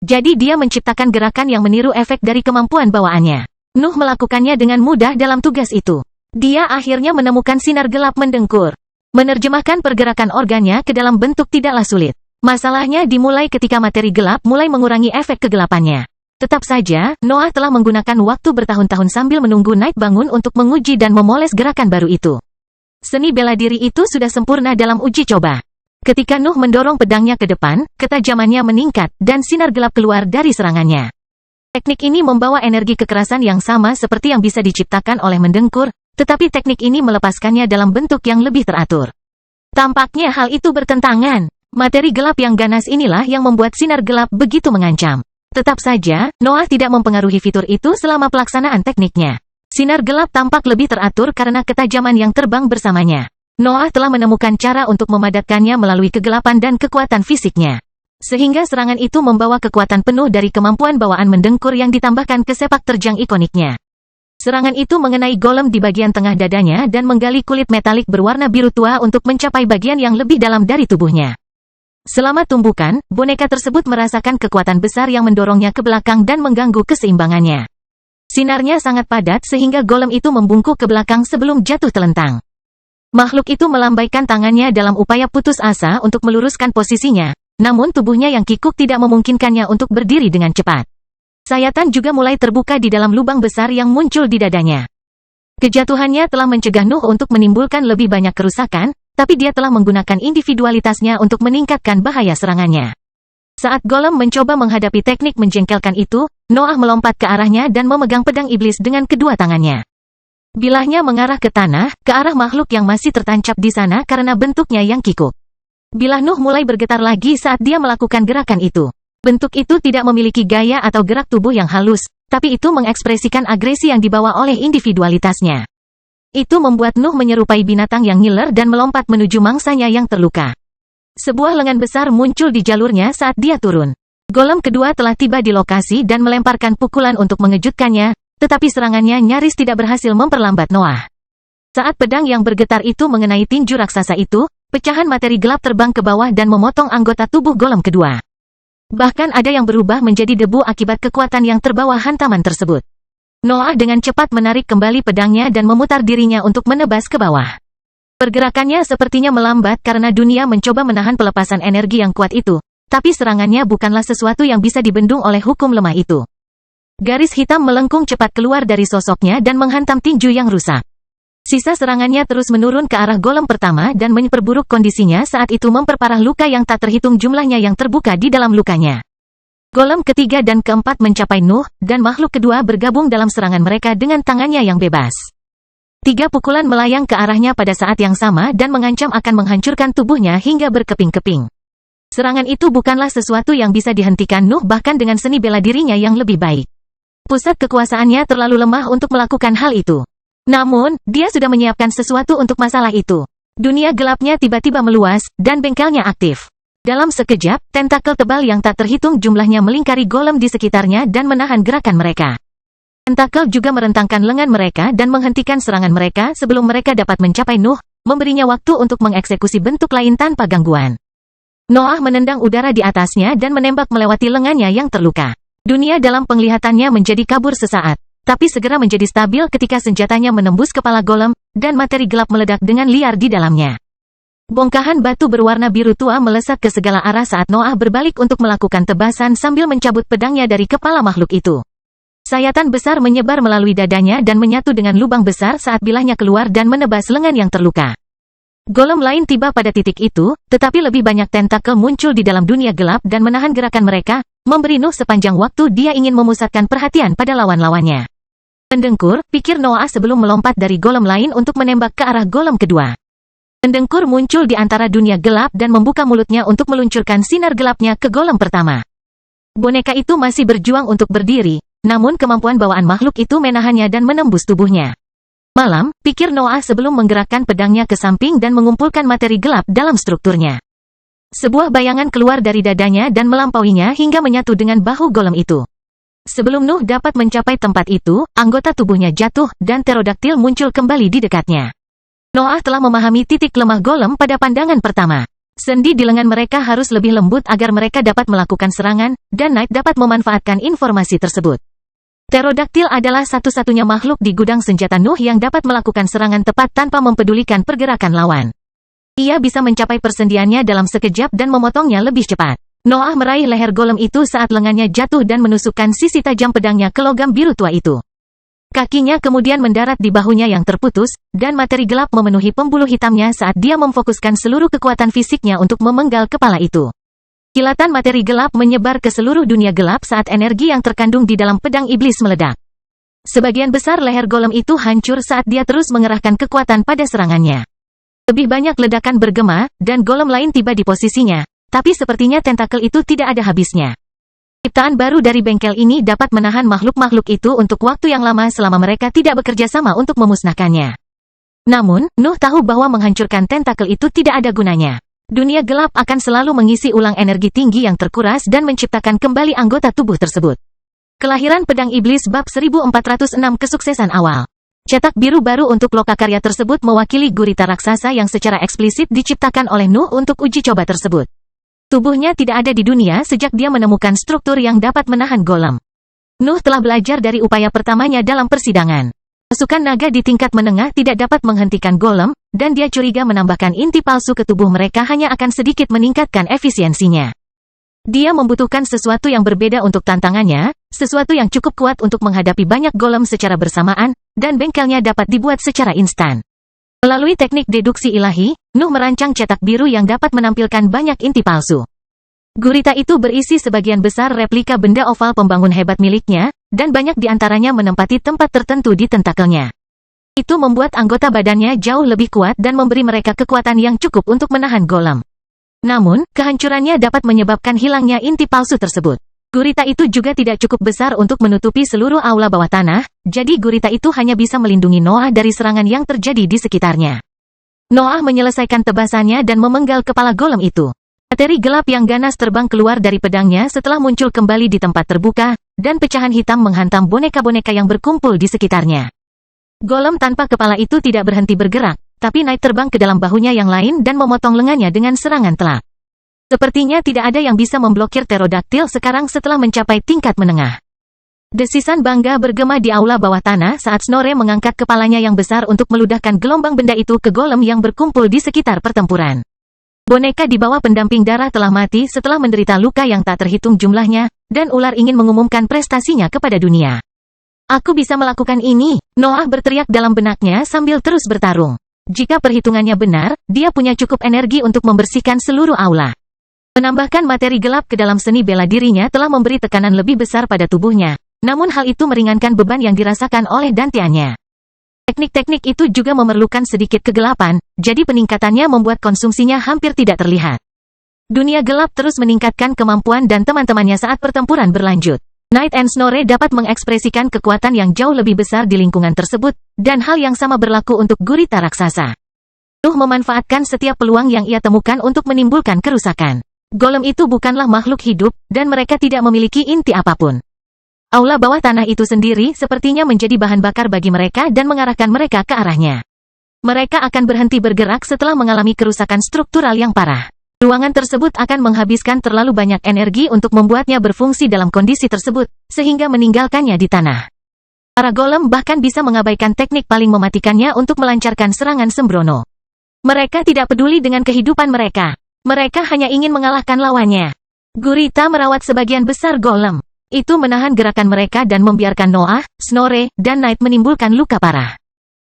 Jadi dia menciptakan gerakan yang meniru efek dari kemampuan bawaannya. Nuh melakukannya dengan mudah dalam tugas itu. Dia akhirnya menemukan sinar gelap mendengkur. Menerjemahkan pergerakan organnya ke dalam bentuk tidaklah sulit. Masalahnya dimulai ketika materi gelap mulai mengurangi efek kegelapannya. Tetap saja, Noah telah menggunakan waktu bertahun-tahun sambil menunggu Knight bangun untuk menguji dan memoles gerakan baru itu. Seni bela diri itu sudah sempurna dalam uji coba. Ketika Nuh mendorong pedangnya ke depan, ketajamannya meningkat, dan sinar gelap keluar dari serangannya. Teknik ini membawa energi kekerasan yang sama seperti yang bisa diciptakan oleh mendengkur, tetapi teknik ini melepaskannya dalam bentuk yang lebih teratur. Tampaknya hal itu bertentangan. Materi gelap yang ganas inilah yang membuat sinar gelap begitu mengancam. Tetap saja, Noah tidak mempengaruhi fitur itu selama pelaksanaan tekniknya. Sinar gelap tampak lebih teratur karena ketajaman yang terbang bersamanya. Noah telah menemukan cara untuk memadatkannya melalui kegelapan dan kekuatan fisiknya. Sehingga serangan itu membawa kekuatan penuh dari kemampuan bawaan mendengkur yang ditambahkan ke sepak terjang ikoniknya. Serangan itu mengenai golem di bagian tengah dadanya dan menggali kulit metalik berwarna biru tua untuk mencapai bagian yang lebih dalam dari tubuhnya. Selama tumbukan, boneka tersebut merasakan kekuatan besar yang mendorongnya ke belakang dan mengganggu keseimbangannya. Sinarnya sangat padat sehingga golem itu membungkuk ke belakang sebelum jatuh telentang. Makhluk itu melambaikan tangannya dalam upaya putus asa untuk meluruskan posisinya, namun tubuhnya yang kikuk tidak memungkinkannya untuk berdiri dengan cepat. Sayatan juga mulai terbuka di dalam lubang besar yang muncul di dadanya. Kejatuhannya telah mencegah Nuh untuk menimbulkan lebih banyak kerusakan, tapi dia telah menggunakan individualitasnya untuk meningkatkan bahaya serangannya. Saat golem mencoba menghadapi teknik menjengkelkan itu, Noah melompat ke arahnya dan memegang pedang iblis dengan kedua tangannya. Bilahnya mengarah ke tanah, ke arah makhluk yang masih tertancap di sana karena bentuknya yang kikuk. Bilah Nuh mulai bergetar lagi saat dia melakukan gerakan itu. Bentuk itu tidak memiliki gaya atau gerak tubuh yang halus, tapi itu mengekspresikan agresi yang dibawa oleh individualitasnya. Itu membuat Nuh menyerupai binatang yang ngiler dan melompat menuju mangsanya yang terluka. Sebuah lengan besar muncul di jalurnya saat dia turun. Golem kedua telah tiba di lokasi dan melemparkan pukulan untuk mengejutkannya, tetapi serangannya nyaris tidak berhasil memperlambat Noah. Saat pedang yang bergetar itu mengenai tinju raksasa itu, pecahan materi gelap terbang ke bawah dan memotong anggota tubuh golem kedua. Bahkan ada yang berubah menjadi debu akibat kekuatan yang terbawa hantaman tersebut. Noah dengan cepat menarik kembali pedangnya dan memutar dirinya untuk menebas ke bawah. Pergerakannya sepertinya melambat karena dunia mencoba menahan pelepasan energi yang kuat itu, tapi serangannya bukanlah sesuatu yang bisa dibendung oleh hukum lemah itu. Garis hitam melengkung cepat keluar dari sosoknya dan menghantam tinju yang rusak. Sisa serangannya terus menurun ke arah golem pertama dan memperburuk kondisinya saat itu memperparah luka yang tak terhitung jumlahnya yang terbuka di dalam lukanya. Golem ketiga dan keempat mencapai Nuh, dan makhluk kedua bergabung dalam serangan mereka dengan tangannya yang bebas. 3 pukulan melayang ke arahnya pada saat yang sama dan mengancam akan menghancurkan tubuhnya hingga berkeping-keping. Serangan itu bukanlah sesuatu yang bisa dihentikan Nuh bahkan dengan seni bela dirinya yang lebih baik. Pusat kekuasaannya terlalu lemah untuk melakukan hal itu. Namun, dia sudah menyiapkan sesuatu untuk masalah itu. Dunia gelapnya tiba-tiba meluas, dan bengkelnya aktif. Dalam sekejap, tentakel tebal yang tak terhitung jumlahnya melingkari golem di sekitarnya dan menahan gerakan mereka. Tentakel juga merentangkan lengan mereka dan menghentikan serangan mereka sebelum mereka dapat mencapai Nuh, memberinya waktu untuk mengeksekusi bentuk lain tanpa gangguan. Noah menendang udara di atasnya dan menembak melewati lengannya yang terluka. Dunia dalam penglihatannya menjadi kabur sesaat, tapi segera menjadi stabil ketika senjatanya menembus kepala golem, dan materi gelap meledak dengan liar di dalamnya. Bongkahan batu berwarna biru tua melesat ke segala arah saat Noah berbalik untuk melakukan tebasan sambil mencabut pedangnya dari kepala makhluk itu. Sayatan besar menyebar melalui dadanya dan menyatu dengan lubang besar saat bilahnya keluar dan menebas lengan yang terluka. Golem lain tiba pada titik itu, tetapi lebih banyak tentakel muncul di dalam dunia gelap dan menahan gerakan mereka, memberi Nuh sepanjang waktu dia ingin memusatkan perhatian pada lawan-lawannya. Pendengkur, pikir Noah sebelum melompat dari golem lain untuk menembak ke arah golem kedua. Pendengkur muncul di antara dunia gelap dan membuka mulutnya untuk meluncurkan sinar gelapnya ke golem pertama. Boneka itu masih berjuang untuk berdiri, namun kemampuan bawaan makhluk itu menahannya dan menembus tubuhnya. Malam, pikir Noah sebelum menggerakkan pedangnya ke samping dan mengumpulkan materi gelap dalam strukturnya. Sebuah bayangan keluar dari dadanya dan melampauinya hingga menyatu dengan bahu golem itu. Sebelum Nuh dapat mencapai tempat itu, anggota tubuhnya jatuh dan pterodaktil muncul kembali di dekatnya. Noah telah memahami titik lemah golem pada pandangan pertama. Sendi di lengan mereka harus lebih lembut agar mereka dapat melakukan serangan, dan Knight dapat memanfaatkan informasi tersebut. Pterodaktil adalah satu-satunya makhluk di gudang senjata Nuh yang dapat melakukan serangan tepat tanpa mempedulikan pergerakan lawan. Ia bisa mencapai persendiannya dalam sekejap dan memotongnya lebih cepat. Noah meraih leher golem itu saat lengannya jatuh dan menusukkan sisi tajam pedangnya ke logam biru tua itu. Kakinya kemudian mendarat di bahunya yang terputus, dan materi gelap memenuhi pembuluh hitamnya saat dia memfokuskan seluruh kekuatan fisiknya untuk memenggal kepala itu. Kilatan materi gelap menyebar ke seluruh dunia gelap saat energi yang terkandung di dalam pedang iblis meledak. Sebagian besar leher golem itu hancur saat dia terus mengerahkan kekuatan pada serangannya. Lebih banyak ledakan bergema, dan golem lain tiba di posisinya, tapi sepertinya tentakel itu tidak ada habisnya. Ciptaan baru dari bengkel ini dapat menahan makhluk-makhluk itu untuk waktu yang lama selama mereka tidak bekerja sama untuk memusnahkannya. Namun, Nuh tahu bahwa menghancurkan tentakel itu tidak ada gunanya. Dunia gelap akan selalu mengisi ulang energi tinggi yang terkuras dan menciptakan kembali anggota tubuh tersebut. Kelahiran Pedang Iblis Bab 1406 Kesuksesan Awal. Cetak biru baru untuk lokakarya tersebut mewakili gurita raksasa yang secara eksplisit diciptakan oleh Nuh untuk uji coba tersebut. Tubuhnya tidak ada di dunia sejak dia menemukan struktur yang dapat menahan golem. Nuh telah belajar dari upaya pertamanya dalam persidangan. Pasukan naga di tingkat menengah tidak dapat menghentikan golem, dan dia curiga menambahkan inti palsu ke tubuh mereka hanya akan sedikit meningkatkan efisiensinya. Dia membutuhkan sesuatu yang berbeda untuk tantangannya, sesuatu yang cukup kuat untuk menghadapi banyak golem secara bersamaan, dan bengkelnya dapat dibuat secara instan. Melalui teknik deduksi ilahi, Nuh merancang cetak biru yang dapat menampilkan banyak inti palsu. Gurita itu berisi sebagian besar replika benda oval pembangun hebat miliknya, dan banyak di antaranya menempati tempat tertentu di tentakelnya. Itu membuat anggota badannya jauh lebih kuat dan memberi mereka kekuatan yang cukup untuk menahan golem. Namun, kehancurannya dapat menyebabkan hilangnya inti palsu tersebut. Gurita itu juga tidak cukup besar untuk menutupi seluruh aula bawah tanah, jadi gurita itu hanya bisa melindungi Noah dari serangan yang terjadi di sekitarnya. Noah menyelesaikan tebasannya dan memenggal kepala golem itu. Materi gelap yang ganas terbang keluar dari pedangnya setelah muncul kembali di tempat terbuka, dan pecahan hitam menghantam boneka-boneka yang berkumpul di sekitarnya. Golem tanpa kepala itu tidak berhenti bergerak, tapi naik terbang ke dalam bahunya yang lain dan memotong lengannya dengan serangan telak. Sepertinya tidak ada yang bisa memblokir pterodaktil sekarang setelah mencapai tingkat menengah. Desisan bangga bergema di aula bawah tanah saat Snorre mengangkat kepalanya yang besar untuk meludahkan gelombang benda itu ke golem yang berkumpul di sekitar pertempuran. Boneka di bawah pendamping darah telah mati setelah menderita luka yang tak terhitung jumlahnya, dan ular ingin mengumumkan prestasinya kepada dunia. Aku bisa melakukan ini, Noah berteriak dalam benaknya sambil terus bertarung. Jika perhitungannya benar, dia punya cukup energi untuk membersihkan seluruh aula. Menambahkan materi gelap ke dalam seni bela dirinya telah memberi tekanan lebih besar pada tubuhnya, namun hal itu meringankan beban yang dirasakan oleh dantiannya. Teknik-teknik itu juga memerlukan sedikit kegelapan, jadi peningkatannya membuat konsumsinya hampir tidak terlihat. Dunia gelap terus meningkatkan kemampuan dan teman-temannya saat pertempuran berlanjut. Knight and Snorre dapat mengekspresikan kekuatan yang jauh lebih besar di lingkungan tersebut, dan hal yang sama berlaku untuk gurita raksasa. Nuh memanfaatkan setiap peluang yang ia temukan untuk menimbulkan kerusakan. Golem itu bukanlah makhluk hidup, dan mereka tidak memiliki inti apapun. Aula bawah tanah itu sendiri sepertinya menjadi bahan bakar bagi mereka dan mengarahkan mereka ke arahnya. Mereka akan berhenti bergerak setelah mengalami kerusakan struktural yang parah. Ruangan tersebut akan menghabiskan terlalu banyak energi untuk membuatnya berfungsi dalam kondisi tersebut, sehingga meninggalkannya di tanah. Para golem bahkan bisa mengabaikan teknik paling mematikannya untuk melancarkan serangan sembrono. Mereka tidak peduli dengan kehidupan mereka. Mereka hanya ingin mengalahkan lawannya. Gurita merawat sebagian besar golem. Itu menahan gerakan mereka dan membiarkan Noah, Snorre, dan Knight menimbulkan luka parah.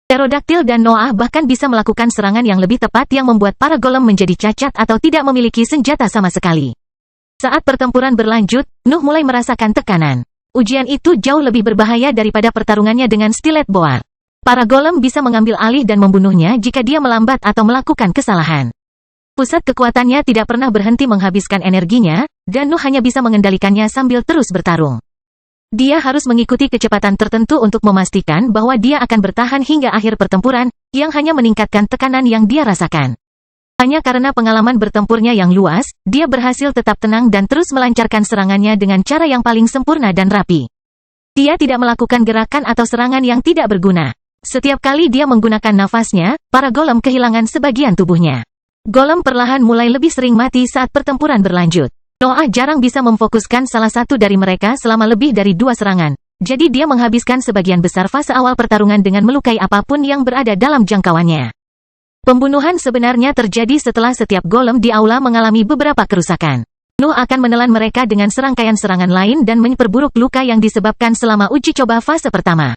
Pterodaktil dan Noah bahkan bisa melakukan serangan yang lebih tepat yang membuat para golem menjadi cacat atau tidak memiliki senjata sama sekali. Saat pertempuran berlanjut, Nuh mulai merasakan tekanan. Ujian itu jauh lebih berbahaya daripada pertarungannya dengan stilet boar. Para golem bisa mengambil alih dan membunuhnya jika dia melambat atau melakukan kesalahan. Pusat kekuatannya tidak pernah berhenti menghabiskan energinya, dan Nuh hanya bisa mengendalikannya sambil terus bertarung. Dia harus mengikuti kecepatan tertentu untuk memastikan bahwa dia akan bertahan hingga akhir pertempuran, yang hanya meningkatkan tekanan yang dia rasakan. Hanya karena pengalaman bertempurnya yang luas, dia berhasil tetap tenang dan terus melancarkan serangannya dengan cara yang paling sempurna dan rapi. Dia tidak melakukan gerakan atau serangan yang tidak berguna. Setiap kali dia menggunakan nafasnya, para golem kehilangan sebagian tubuhnya. Golem perlahan mulai lebih sering mati saat pertempuran berlanjut. Noah jarang bisa memfokuskan salah satu dari mereka selama lebih dari 2 serangan. Jadi dia menghabiskan sebagian besar fase awal pertarungan dengan melukai apapun yang berada dalam jangkauannya. Pembunuhan sebenarnya terjadi setelah setiap golem di aula mengalami beberapa kerusakan. Nuh akan menelan mereka dengan serangkaian serangan lain dan memperburuk luka yang disebabkan selama uji coba fase pertama.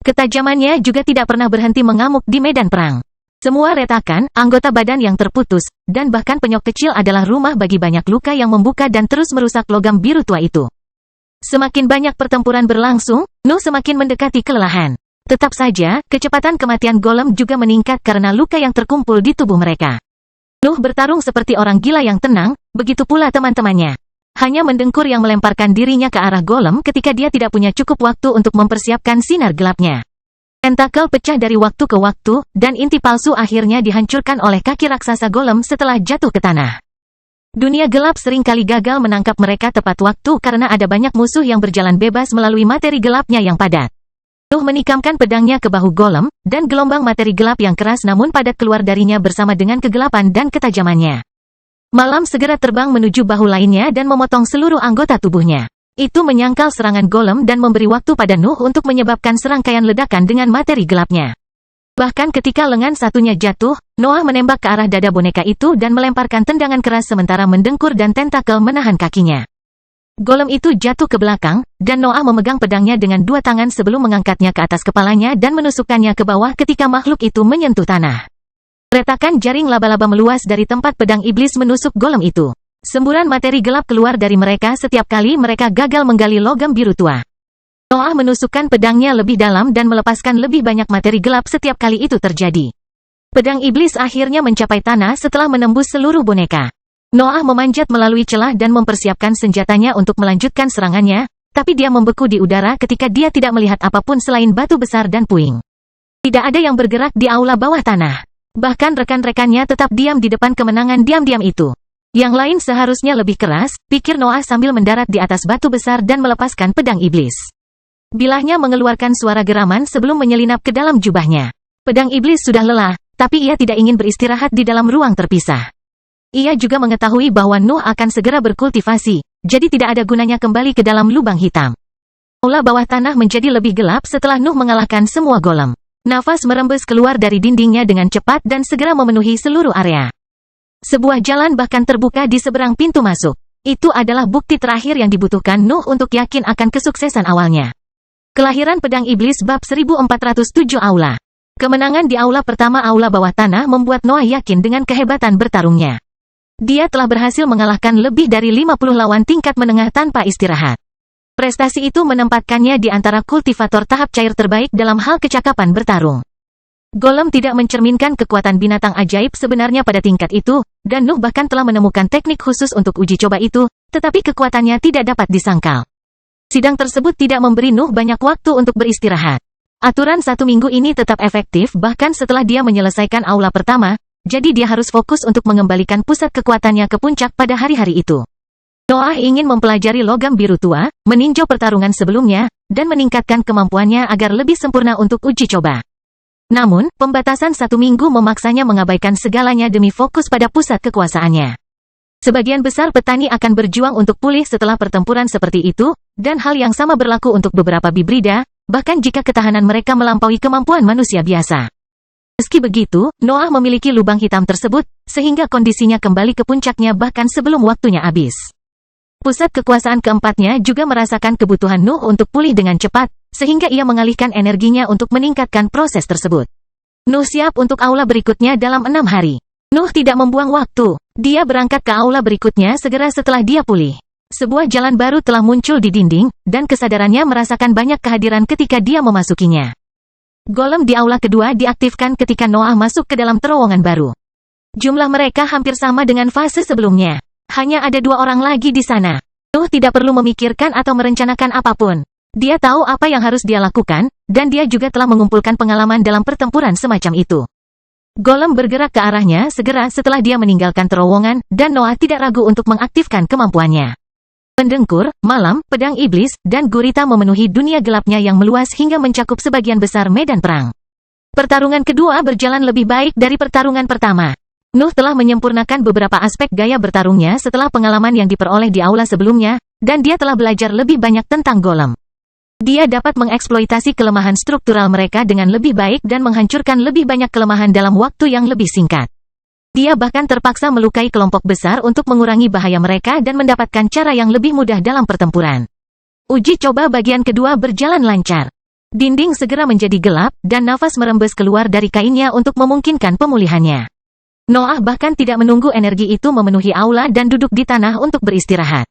Ketajamannya juga tidak pernah berhenti mengamuk di medan perang. Semua retakan, anggota badan yang terputus, dan bahkan penyok kecil adalah rumah bagi banyak luka yang membuka dan terus merusak logam biru tua itu. Semakin banyak pertempuran berlangsung, Nuh semakin mendekati kelelahan. Tetap saja, kecepatan kematian golem juga meningkat karena luka yang terkumpul di tubuh mereka. Nuh bertarung seperti orang gila yang tenang, begitu pula teman-temannya. Hanya mendengkur yang melemparkan dirinya ke arah golem ketika dia tidak punya cukup waktu untuk mempersiapkan sinar gelapnya. Tentakel pecah dari waktu ke waktu, dan inti palsu akhirnya dihancurkan oleh kaki raksasa golem setelah jatuh ke tanah. Dunia gelap seringkali gagal menangkap mereka tepat waktu karena ada banyak musuh yang berjalan bebas melalui materi gelapnya yang padat. Nuh menikamkan pedangnya ke bahu golem, dan gelombang materi gelap yang keras namun padat keluar darinya bersama dengan kegelapan dan ketajamannya. Malam segera terbang menuju bahu lainnya dan memotong seluruh anggota tubuhnya. Itu menyangkal serangan golem dan memberi waktu pada Nuh untuk menyebabkan serangkaian ledakan dengan materi gelapnya. Bahkan ketika lengan satunya jatuh, Noah menembak ke arah dada boneka itu dan melemparkan tendangan keras sementara mendengkur dan tentakel menahan kakinya. Golem itu jatuh ke belakang, dan Noah memegang pedangnya dengan 2 tangan sebelum mengangkatnya ke atas kepalanya dan menusukkannya ke bawah ketika makhluk itu menyentuh tanah. Retakan jaring laba-laba meluas dari tempat pedang iblis menusuk golem itu. Semburan materi gelap keluar dari mereka setiap kali mereka gagal menggali logam biru tua. Noah menusukkan pedangnya lebih dalam dan melepaskan lebih banyak materi gelap setiap kali itu terjadi. Pedang iblis akhirnya mencapai tanah setelah menembus seluruh boneka. Noah memanjat melalui celah dan mempersiapkan senjatanya untuk melanjutkan serangannya, tapi dia membeku di udara ketika dia tidak melihat apapun selain batu besar dan puing. Tidak ada yang bergerak di aula bawah tanah. Bahkan rekan-rekannya tetap diam di depan kemenangan diam-diam itu. Yang lain seharusnya lebih keras, pikir Noah sambil mendarat di atas batu besar dan melepaskan pedang iblis. Bilahnya mengeluarkan suara geraman sebelum menyelinap ke dalam jubahnya. Pedang iblis sudah lelah, tapi ia tidak ingin beristirahat di dalam ruang terpisah. Ia juga mengetahui bahwa Nuh akan segera berkultivasi, jadi tidak ada gunanya kembali ke dalam lubang hitam. Aula bawah tanah menjadi lebih gelap setelah Nuh mengalahkan semua golem. Nafas merembes keluar dari dindingnya dengan cepat dan segera memenuhi seluruh area. Sebuah jalan bahkan terbuka di seberang pintu masuk. Itu adalah bukti terakhir yang dibutuhkan Nuh untuk yakin akan kesuksesan awalnya. Kelahiran pedang iblis bab 1407 aula. Kemenangan di aula pertama aula bawah tanah membuat Noah yakin dengan kehebatan bertarungnya. Dia telah berhasil mengalahkan lebih dari 50 lawan tingkat menengah tanpa istirahat. Prestasi itu menempatkannya di antara kultivator tahap cair terbaik dalam hal kecakapan bertarung. Golem tidak mencerminkan kekuatan binatang ajaib sebenarnya pada tingkat itu, dan Nuh bahkan telah menemukan teknik khusus untuk uji coba itu, tetapi kekuatannya tidak dapat disangkal. Sidang tersebut tidak memberi Nuh banyak waktu untuk beristirahat. Aturan 1 minggu ini tetap efektif bahkan setelah dia menyelesaikan aula pertama, jadi dia harus fokus untuk mengembalikan pusat kekuatannya ke puncak pada hari-hari itu. Noah ingin mempelajari logam biru tua, meninjau pertarungan sebelumnya, dan meningkatkan kemampuannya agar lebih sempurna untuk uji coba. Namun, pembatasan 1 minggu memaksanya mengabaikan segalanya demi fokus pada pusat kekuasaannya. Sebagian besar petani akan berjuang untuk pulih setelah pertempuran seperti itu, dan hal yang sama berlaku untuk beberapa bibrida, bahkan jika ketahanan mereka melampaui kemampuan manusia biasa. Meski begitu, Noah memiliki lubang hitam tersebut, sehingga kondisinya kembali ke puncaknya bahkan sebelum waktunya habis. Pusat kekuasaan keempatnya juga merasakan kebutuhan Nuh untuk pulih dengan cepat, sehingga ia mengalihkan energinya untuk meningkatkan proses tersebut. Nuh siap untuk aula berikutnya dalam 6 hari. Nuh tidak membuang waktu. Dia berangkat ke aula berikutnya segera setelah dia pulih. Sebuah jalan baru telah muncul di dinding, dan kesadarannya merasakan banyak kehadiran ketika dia memasukinya. Golem di aula kedua diaktifkan ketika Noah masuk ke dalam terowongan baru. Jumlah mereka hampir sama dengan fase sebelumnya. Hanya ada 2 orang lagi di sana. Nuh tidak perlu memikirkan atau merencanakan apapun. Dia tahu apa yang harus dia lakukan, dan dia juga telah mengumpulkan pengalaman dalam pertempuran semacam itu. Golem bergerak ke arahnya segera setelah dia meninggalkan terowongan, dan Noah tidak ragu untuk mengaktifkan kemampuannya. Pendengkur, malam, pedang iblis, dan gurita memenuhi dunia gelapnya yang meluas hingga mencakup sebagian besar medan perang. Pertarungan kedua berjalan lebih baik dari pertarungan pertama. Nuh telah menyempurnakan beberapa aspek gaya bertarungnya setelah pengalaman yang diperoleh di aula sebelumnya, dan dia telah belajar lebih banyak tentang golem. Dia dapat mengeksploitasi kelemahan struktural mereka dengan lebih baik dan menghancurkan lebih banyak kelemahan dalam waktu yang lebih singkat. Dia bahkan terpaksa melukai kelompok besar untuk mengurangi bahaya mereka dan mendapatkan cara yang lebih mudah dalam pertempuran. Uji coba bagian kedua berjalan lancar. Dinding segera menjadi gelap, dan nafas merembes keluar dari kainnya untuk memungkinkan pemulihannya. Noah bahkan tidak menunggu energi itu memenuhi aula dan duduk di tanah untuk beristirahat.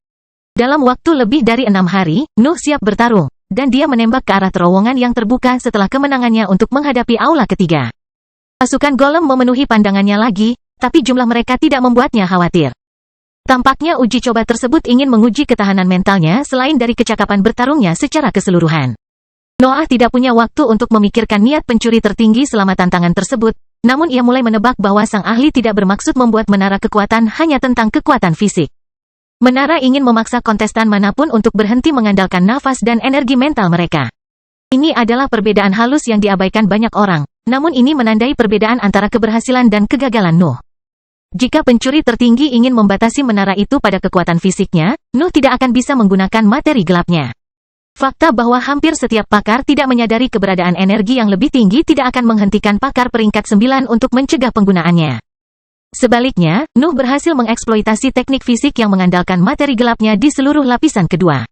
Dalam waktu lebih dari 6 hari, Nuh siap bertarung. Dan dia menembak ke arah terowongan yang terbuka setelah kemenangannya untuk menghadapi aula ketiga. Pasukan golem memenuhi pandangannya lagi, tapi jumlah mereka tidak membuatnya khawatir. Tampaknya uji coba tersebut ingin menguji ketahanan mentalnya selain dari kecakapan bertarungnya secara keseluruhan. Noah tidak punya waktu untuk memikirkan niat pencuri tertinggi selama tantangan tersebut, namun ia mulai menebak bahwa sang ahli tidak bermaksud membuat menara kekuatan hanya tentang kekuatan fisik. Menara ingin memaksa kontestan manapun untuk berhenti mengandalkan nafas dan energi mental mereka. Ini adalah perbedaan halus yang diabaikan banyak orang, namun ini menandai perbedaan antara keberhasilan dan kegagalan Nuh. Jika pencuri tertinggi ingin membatasi menara itu pada kekuatan fisiknya, Nuh tidak akan bisa menggunakan materi gelapnya. Fakta bahwa hampir setiap pakar tidak menyadari keberadaan energi yang lebih tinggi tidak akan menghentikan pakar peringkat 9 untuk mencegah penggunaannya. Sebaliknya, Nuh berhasil mengeksploitasi teknik fisik yang mengandalkan materi gelapnya di seluruh lapisan kedua.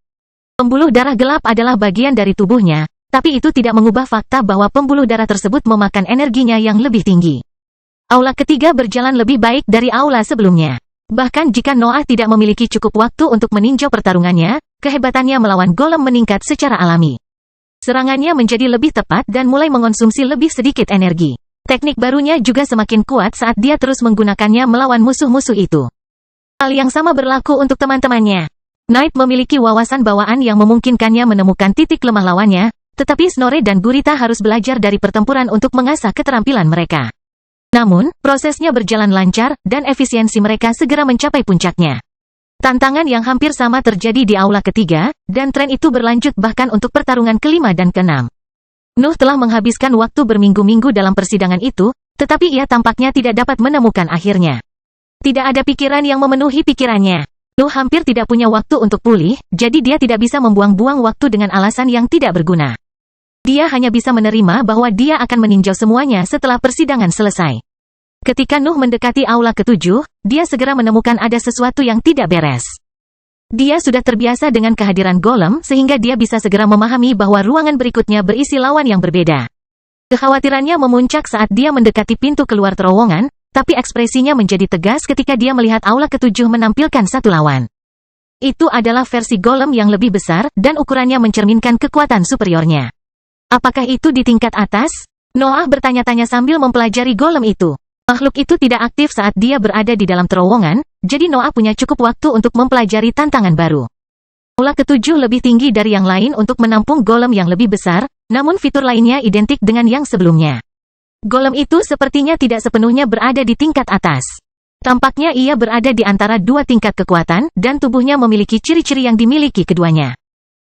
Pembuluh darah gelap adalah bagian dari tubuhnya, tapi itu tidak mengubah fakta bahwa pembuluh darah tersebut memakan energinya yang lebih tinggi. Aula ketiga berjalan lebih baik dari aula sebelumnya. Bahkan jika Noah tidak memiliki cukup waktu untuk meninjau pertarungannya, kehebatannya melawan golem meningkat secara alami. Serangannya menjadi lebih tepat dan mulai mengonsumsi lebih sedikit energi. Teknik barunya juga semakin kuat saat dia terus menggunakannya melawan musuh-musuh itu. Hal yang sama berlaku untuk teman-temannya. Knight memiliki wawasan bawaan yang memungkinkannya menemukan titik lemah lawannya, tetapi Snorre dan Gurita harus belajar dari pertempuran untuk mengasah keterampilan mereka. Namun, prosesnya berjalan lancar, dan efisiensi mereka segera mencapai puncaknya. Tantangan yang hampir sama terjadi di aula ketiga, dan tren itu berlanjut bahkan untuk pertarungan kelima dan keenam. Nuh telah menghabiskan waktu berminggu-minggu dalam persidangan itu, tetapi ia tampaknya tidak dapat menemukan akhirnya. Tidak ada pikiran yang memenuhi pikirannya. Nuh hampir tidak punya waktu untuk pulih, jadi dia tidak bisa membuang-buang waktu dengan alasan yang tidak berguna. Dia hanya bisa menerima bahwa dia akan meninjau semuanya setelah persidangan selesai. Ketika Nuh mendekati aula ketujuh, dia segera menemukan ada sesuatu yang tidak beres. Dia sudah terbiasa dengan kehadiran golem sehingga dia bisa segera memahami bahwa ruangan berikutnya berisi lawan yang berbeda. Kekhawatirannya memuncak saat dia mendekati pintu keluar terowongan, tapi ekspresinya menjadi tegas ketika dia melihat aula ketujuh menampilkan satu lawan. Itu adalah versi golem yang lebih besar, dan ukurannya mencerminkan kekuatan superiornya. Apakah itu di tingkat atas? Noah bertanya-tanya sambil mempelajari golem itu. Makhluk itu tidak aktif saat dia berada di dalam terowongan, jadi Noah punya cukup waktu untuk mempelajari tantangan baru. Aula ketujuh lebih tinggi dari yang lain untuk menampung golem yang lebih besar, namun fitur lainnya identik dengan yang sebelumnya. Golem itu sepertinya tidak sepenuhnya berada di tingkat atas. Tampaknya ia berada di antara dua tingkat kekuatan, dan tubuhnya memiliki ciri-ciri yang dimiliki keduanya.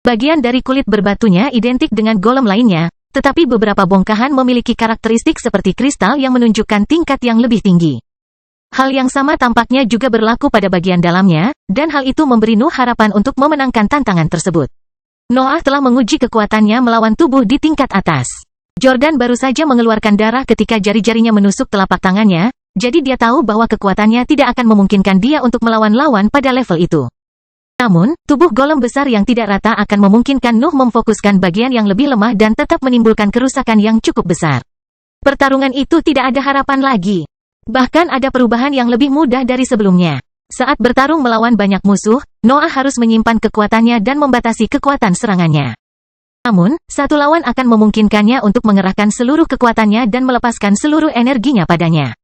Bagian dari kulit berbatunya identik dengan golem lainnya, tetapi beberapa bongkahan memiliki karakteristik seperti kristal yang menunjukkan tingkat yang lebih tinggi. Hal yang sama tampaknya juga berlaku pada bagian dalamnya, dan hal itu memberi Nuh harapan untuk memenangkan tantangan tersebut. Noah telah menguji kekuatannya melawan tubuh di tingkat atas. Jordan baru saja mengeluarkan darah ketika jari-jarinya menusuk telapak tangannya, jadi dia tahu bahwa kekuatannya tidak akan memungkinkan dia untuk melawan lawan pada level itu. Namun, tubuh golem besar yang tidak rata akan memungkinkan Nuh memfokuskan bagian yang lebih lemah dan tetap menimbulkan kerusakan yang cukup besar. Pertarungan itu tidak ada harapan lagi. Bahkan ada perubahan yang lebih mudah dari sebelumnya. Saat bertarung melawan banyak musuh, Noah harus menyimpan kekuatannya dan membatasi kekuatan serangannya. Namun, satu lawan akan memungkinkannya untuk mengerahkan seluruh kekuatannya dan melepaskan seluruh energinya padanya.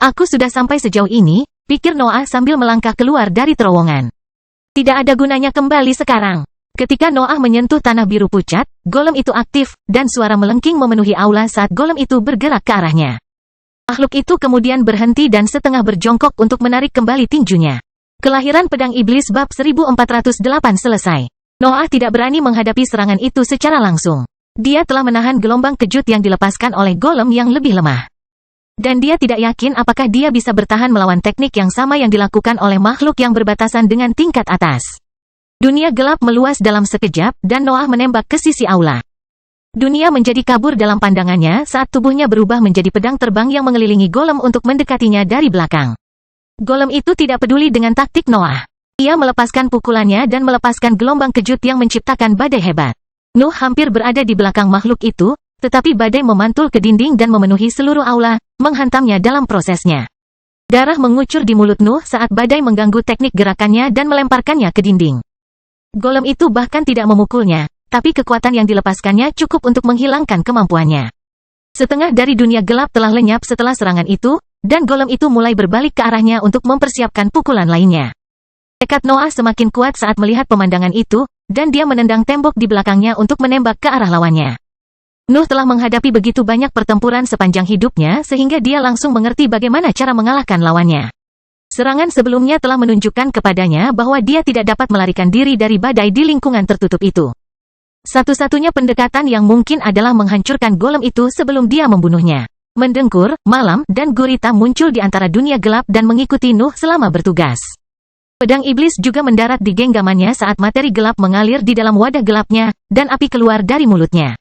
Aku sudah sampai sejauh ini, pikir Noah sambil melangkah keluar dari terowongan. Tidak ada gunanya kembali sekarang. Ketika Noah menyentuh tanah biru pucat, golem itu aktif, dan suara melengking memenuhi aula saat golem itu bergerak ke arahnya. Makhluk itu kemudian berhenti dan setengah berjongkok untuk menarik kembali tinjunya. Kelahiran Pedang Iblis bab 1408 selesai. Noah tidak berani menghadapi serangan itu secara langsung. Dia telah menahan gelombang kejut yang dilepaskan oleh golem yang lebih lemah. Dan dia tidak yakin apakah dia bisa bertahan melawan teknik yang sama yang dilakukan oleh makhluk yang berbatasan dengan tingkat atas. Dunia gelap meluas dalam sekejap, dan Noah menembak ke sisi aula. Dunia menjadi kabur dalam pandangannya saat tubuhnya berubah menjadi pedang terbang yang mengelilingi golem untuk mendekatinya dari belakang. Golem itu tidak peduli dengan taktik Noah. Ia melepaskan pukulannya dan melepaskan gelombang kejut yang menciptakan badai hebat. Nuh hampir berada di belakang makhluk itu, tetapi badai memantul ke dinding dan memenuhi seluruh aula, menghantamnya dalam prosesnya. Darah mengucur di mulut Nuh saat badai mengganggu teknik gerakannya dan melemparkannya ke dinding. Golem itu bahkan tidak memukulnya, tapi kekuatan yang dilepaskannya cukup untuk menghilangkan kemampuannya. Setengah dari dunia gelap telah lenyap setelah serangan itu, dan golem itu mulai berbalik ke arahnya untuk mempersiapkan pukulan lainnya. Tekad Noah semakin kuat saat melihat pemandangan itu, dan dia menendang tembok di belakangnya untuk menembak ke arah lawannya. Nuh telah menghadapi begitu banyak pertempuran sepanjang hidupnya sehingga dia langsung mengerti bagaimana cara mengalahkan lawannya. Serangan sebelumnya telah menunjukkan kepadanya bahwa dia tidak dapat melarikan diri dari badai di lingkungan tertutup itu. Satu-satunya pendekatan yang mungkin adalah menghancurkan golem itu sebelum dia membunuhnya. Mendengkur, Malam, dan Gurita muncul di antara dunia gelap dan mengikuti Nuh selama bertugas. Pedang Iblis juga mendarat di genggamannya saat materi gelap mengalir di dalam wadah gelapnya, dan api keluar dari mulutnya.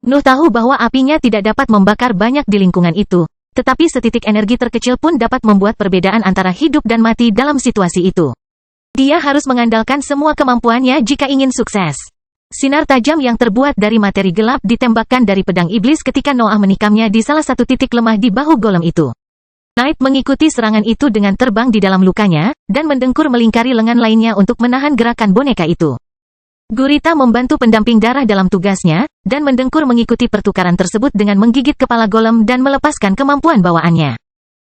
Nuh tahu bahwa apinya tidak dapat membakar banyak di lingkungan itu, tetapi setitik energi terkecil pun dapat membuat perbedaan antara hidup dan mati dalam situasi itu. Dia harus mengandalkan semua kemampuannya jika ingin sukses. Sinar tajam yang terbuat dari materi gelap ditembakkan dari pedang iblis ketika Noah menikamnya di salah satu titik lemah di bahu golem itu. Knight mengikuti serangan itu dengan terbang di dalam lukanya, dan mendengkur melingkari lengan lainnya untuk menahan gerakan boneka itu. Gurita membantu pendamping darah dalam tugasnya, dan mendengkur mengikuti pertukaran tersebut dengan menggigit kepala golem dan melepaskan kemampuan bawaannya.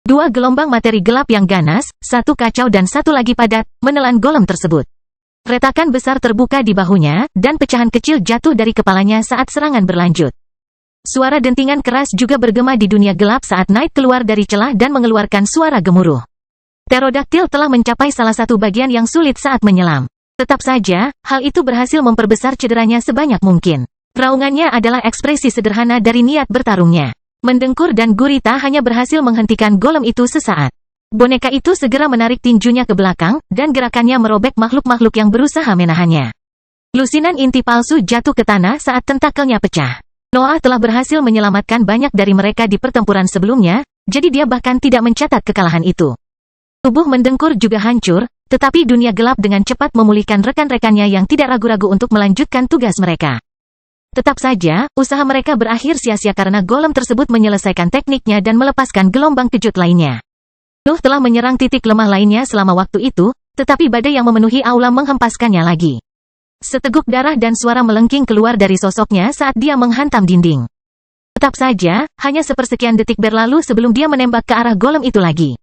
Dua gelombang materi gelap yang ganas, satu kacau dan satu lagi padat, menelan golem tersebut. Retakan besar terbuka di bahunya, dan pecahan kecil jatuh dari kepalanya saat serangan berlanjut. Suara dentingan keras juga bergema di dunia gelap saat Knight keluar dari celah dan mengeluarkan suara gemuruh. Pterodaktil telah mencapai salah satu bagian yang sulit saat menyelam. Tetap saja, hal itu berhasil memperbesar cederanya sebanyak mungkin. Raungannya adalah ekspresi sederhana dari niat bertarungnya. Mendengkur dan gurita hanya berhasil menghentikan golem itu sesaat. Boneka itu segera menarik tinjunya ke belakang, dan gerakannya merobek makhluk-makhluk yang berusaha menahannya. Lusinan inti palsu jatuh ke tanah saat tentakelnya pecah. Noah telah berhasil menyelamatkan banyak dari mereka di pertempuran sebelumnya, jadi dia bahkan tidak mencatat kekalahan itu. Tubuh mendengkur juga hancur, tetapi dunia gelap dengan cepat memulihkan rekan-rekannya yang tidak ragu-ragu untuk melanjutkan tugas mereka. Tetap saja, usaha mereka berakhir sia-sia karena golem tersebut menyelesaikan tekniknya dan melepaskan gelombang kejut lainnya. Nuh telah menyerang titik lemah lainnya selama waktu itu, tetapi badai yang memenuhi aula menghempaskannya lagi. Seteguk darah dan suara melengking keluar dari sosoknya saat dia menghantam dinding. Tetap saja, hanya sepersekian detik berlalu sebelum dia menembak ke arah golem itu lagi.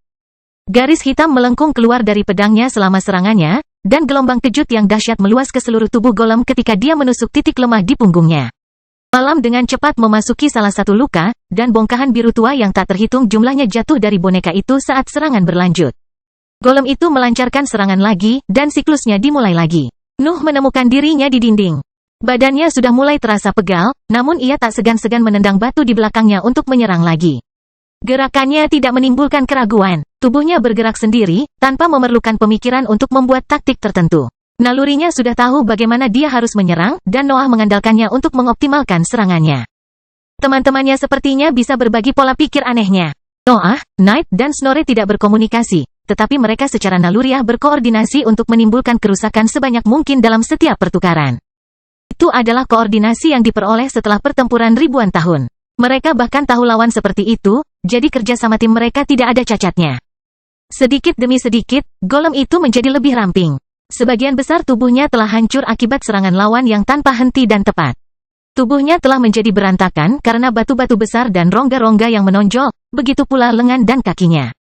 Garis hitam melengkung keluar dari pedangnya selama serangannya, dan gelombang kejut yang dahsyat meluas ke seluruh tubuh golem ketika dia menusuk titik lemah di punggungnya. Malam dengan cepat memasuki salah satu luka, dan bongkahan biru tua yang tak terhitung jumlahnya jatuh dari boneka itu saat serangan berlanjut. Golem itu melancarkan serangan lagi, dan siklusnya dimulai lagi. Nuh menemukan dirinya di dinding. Badannya sudah mulai terasa pegal, namun ia tak segan-segan menendang batu di belakangnya untuk menyerang lagi. Gerakannya tidak menimbulkan keraguan. Tubuhnya bergerak sendiri, tanpa memerlukan pemikiran untuk membuat taktik tertentu. Nalurinya sudah tahu bagaimana dia harus menyerang, dan Noah mengandalkannya untuk mengoptimalkan serangannya. Teman-temannya sepertinya bisa berbagi pola pikir anehnya. Noah, Knight, dan Snorre tidak berkomunikasi, tetapi mereka secara naluriah berkoordinasi untuk menimbulkan kerusakan sebanyak mungkin dalam setiap pertukaran. Itu adalah koordinasi yang diperoleh setelah pertempuran ribuan tahun. Mereka bahkan tahu lawan seperti itu, jadi kerjasama tim mereka tidak ada cacatnya. Sedikit demi sedikit, golem itu menjadi lebih ramping. Sebagian besar tubuhnya telah hancur akibat serangan lawan yang tanpa henti dan tepat. Tubuhnya telah menjadi berantakan karena batu-batu besar dan rongga-rongga yang menonjol, begitu pula lengan dan kakinya.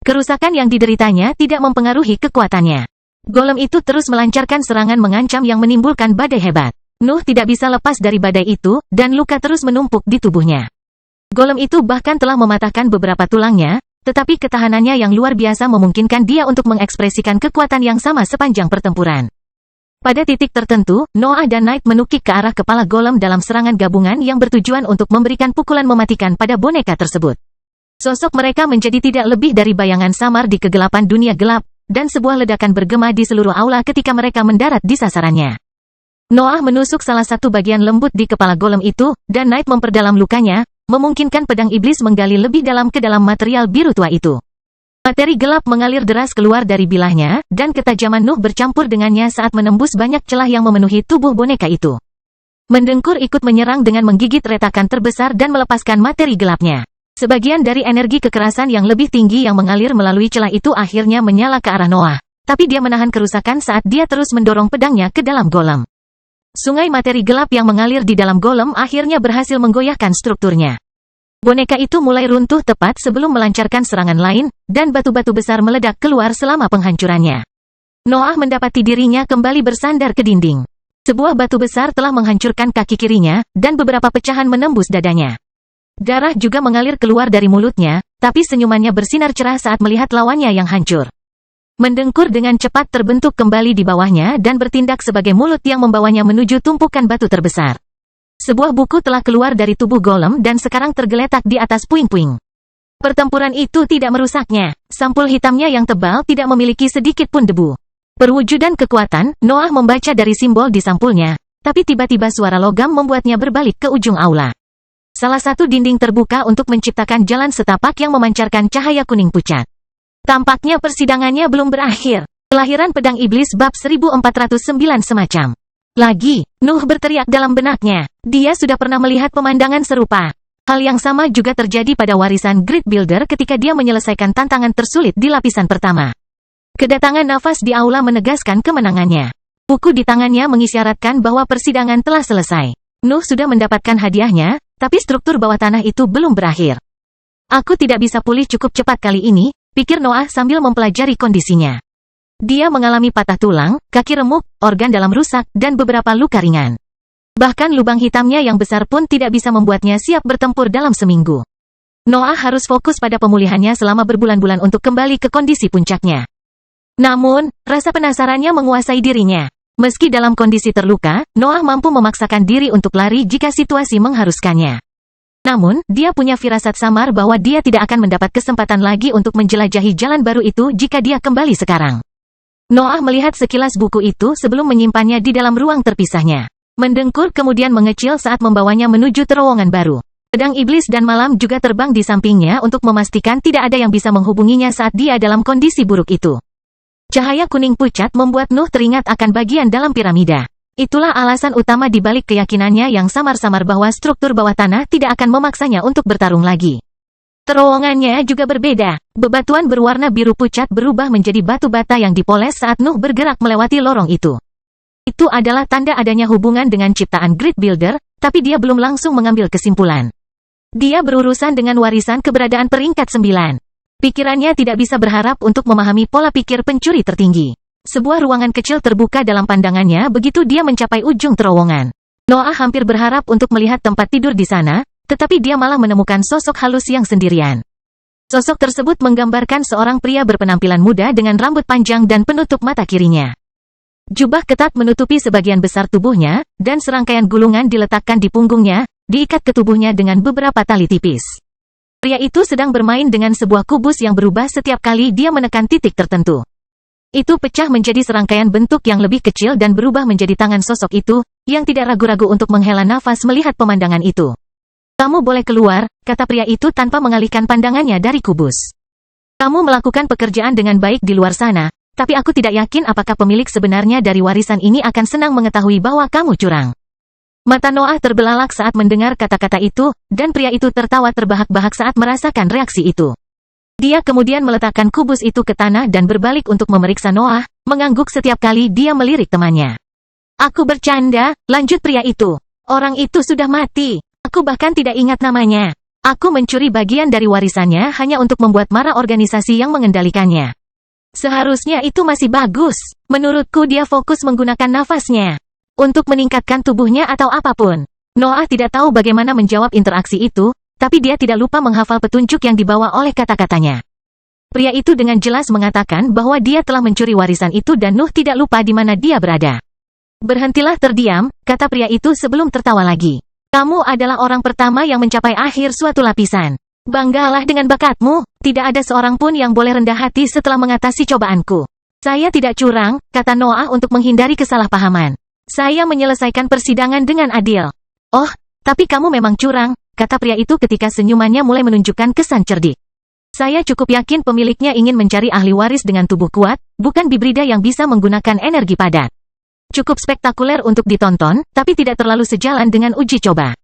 Kerusakan yang dideritanya tidak mempengaruhi kekuatannya. Golem itu terus melancarkan serangan mengancam yang menimbulkan badai hebat. Nuh tidak bisa lepas dari badai itu, dan luka terus menumpuk di tubuhnya. Golem itu bahkan telah mematahkan beberapa tulangnya, tetapi ketahanannya yang luar biasa memungkinkan dia untuk mengekspresikan kekuatan yang sama sepanjang pertempuran. Pada titik tertentu, Noah dan Knight menukik ke arah kepala golem dalam serangan gabungan yang bertujuan untuk memberikan pukulan mematikan pada boneka tersebut. Sosok mereka menjadi tidak lebih dari bayangan samar di kegelapan dunia gelap, dan sebuah ledakan bergema di seluruh aula ketika mereka mendarat di sasarannya. Noah menusuk salah satu bagian lembut di kepala golem itu, dan Knight memperdalam lukanya, memungkinkan pedang iblis menggali lebih dalam ke dalam material biru tua itu. Materi gelap mengalir deras keluar dari bilahnya, dan ketajaman Nuh bercampur dengannya saat menembus banyak celah yang memenuhi tubuh boneka itu. Mendengkur ikut menyerang dengan menggigit retakan terbesar dan melepaskan materi gelapnya. Sebagian dari energi kekerasan yang lebih tinggi yang mengalir melalui celah itu akhirnya menyala ke arah Noah, tapi dia menahan kerusakan saat dia terus mendorong pedangnya ke dalam golem. Sungai materi gelap yang mengalir di dalam golem akhirnya berhasil menggoyahkan strukturnya. Boneka itu mulai runtuh tepat sebelum melancarkan serangan lain, dan batu-batu besar meledak keluar selama penghancurannya. Noah mendapati dirinya kembali bersandar ke dinding. Sebuah batu besar telah menghancurkan kaki kirinya, dan beberapa pecahan menembus dadanya. Darah juga mengalir keluar dari mulutnya, tapi senyumannya bersinar cerah saat melihat lawannya yang hancur. Mendengkur dengan cepat terbentuk kembali di bawahnya dan bertindak sebagai mulut yang membawanya menuju tumpukan batu terbesar. Sebuah buku telah keluar dari tubuh golem dan sekarang tergeletak di atas puing-puing. Pertempuran itu tidak merusaknya. Sampul hitamnya yang tebal tidak memiliki sedikit pun debu. Perwujudan kekuatan, Noah membaca dari simbol di sampulnya, tapi tiba-tiba suara logam membuatnya berbalik ke ujung aula. Salah satu dinding terbuka untuk menciptakan jalan setapak yang memancarkan cahaya kuning pucat. Tampaknya persidangannya belum berakhir. Kelahiran pedang iblis bab 1409 semacam. Lagi, Nuh berteriak dalam benaknya. Dia sudah pernah melihat pemandangan serupa. Hal yang sama juga terjadi pada warisan Grid Builder ketika dia menyelesaikan tantangan tersulit di lapisan pertama. Kedatangan nafas di aula menegaskan kemenangannya. Buku di tangannya mengisyaratkan bahwa persidangan telah selesai. Nuh sudah mendapatkan hadiahnya, tapi struktur bawah tanah itu belum berakhir. Aku tidak bisa pulih cukup cepat kali ini, pikir Noah sambil mempelajari kondisinya. Dia mengalami patah tulang, kaki remuk, organ dalam rusak, dan beberapa luka ringan. Bahkan lubang hitamnya yang besar pun tidak bisa membuatnya siap bertempur dalam seminggu. Noah harus fokus pada pemulihannya selama berbulan-bulan untuk kembali ke kondisi puncaknya. Namun, rasa penasarannya menguasai dirinya. Meski dalam kondisi terluka, Noah mampu memaksakan diri untuk lari jika situasi mengharuskannya. Namun, dia punya firasat samar bahwa dia tidak akan mendapat kesempatan lagi untuk menjelajahi jalan baru itu jika dia kembali sekarang. Noah melihat sekilas buku itu sebelum menyimpannya di dalam ruang terpisahnya. Mendengkur kemudian mengecil saat membawanya menuju terowongan baru. Pedang iblis dan malam juga terbang di sampingnya untuk memastikan tidak ada yang bisa menghubunginya saat dia dalam kondisi buruk itu. Cahaya kuning pucat membuat Nuh teringat akan bagian dalam piramida. Itulah alasan utama di balik keyakinannya yang samar-samar bahwa struktur bawah tanah tidak akan memaksanya untuk bertarung lagi. Terowongannya juga berbeda. Bebatuan berwarna biru pucat berubah menjadi batu bata yang dipoles saat Nuh bergerak melewati lorong itu. Itu adalah tanda adanya hubungan dengan ciptaan Grid Builder, tapi dia belum langsung mengambil kesimpulan. Dia berurusan dengan warisan keberadaan peringkat 9. Pikirannya tidak bisa berharap untuk memahami pola pikir pencuri tertinggi. Sebuah ruangan kecil terbuka dalam pandangannya begitu dia mencapai ujung terowongan. Noah hampir berharap untuk melihat tempat tidur di sana, tetapi dia malah menemukan sosok halus yang sendirian. Sosok tersebut menggambarkan seorang pria berpenampilan muda dengan rambut panjang dan penutup mata kirinya. Jubah ketat menutupi sebagian besar tubuhnya, dan serangkaian gulungan diletakkan di punggungnya, diikat ke tubuhnya dengan beberapa tali tipis. Pria itu sedang bermain dengan sebuah kubus yang berubah setiap kali dia menekan titik tertentu. Itu pecah menjadi serangkaian bentuk yang lebih kecil dan berubah menjadi tangan sosok itu, yang tidak ragu-ragu untuk menghela nafas melihat pemandangan itu. Kamu boleh keluar, kata pria itu tanpa mengalihkan pandangannya dari kubus. Kamu melakukan pekerjaan dengan baik di luar sana, tapi aku tidak yakin apakah pemilik sebenarnya dari warisan ini akan senang mengetahui bahwa kamu curang. Mata Noah terbelalak saat mendengar kata-kata itu, dan pria itu tertawa terbahak-bahak saat merasakan reaksi itu. Dia kemudian meletakkan kubus itu ke tanah dan berbalik untuk memeriksa Noah, mengangguk setiap kali dia melirik temannya. Aku bercanda, lanjut pria itu. Orang itu sudah mati. Aku bahkan tidak ingat namanya. Aku mencuri bagian dari warisannya hanya untuk membuat marah organisasi yang mengendalikannya. Seharusnya itu masih bagus. Menurutku dia fokus menggunakan nafasnya untuk meningkatkan tubuhnya atau apapun. Noah tidak tahu bagaimana menjawab interaksi itu, tapi dia tidak lupa menghafal petunjuk yang dibawa oleh kata-katanya. Pria itu dengan jelas mengatakan bahwa dia telah mencuri warisan itu dan Nuh tidak lupa di mana dia berada. Berhentilah terdiam, kata pria itu sebelum tertawa lagi. Kamu adalah orang pertama yang mencapai akhir suatu lapisan. Banggalah dengan bakatmu, tidak ada seorang pun yang boleh rendah hati setelah mengatasi cobaanku. Saya tidak curang, kata Noah untuk menghindari kesalahpahaman. Saya menyelesaikan persidangan dengan adil. Oh, tapi kamu memang curang, kata pria itu ketika senyumannya mulai menunjukkan kesan cerdik. Saya cukup yakin pemiliknya ingin mencari ahli waris dengan tubuh kuat, bukan bibrida yang bisa menggunakan energi padat. Cukup spektakuler untuk ditonton, tapi tidak terlalu sejalan dengan uji coba.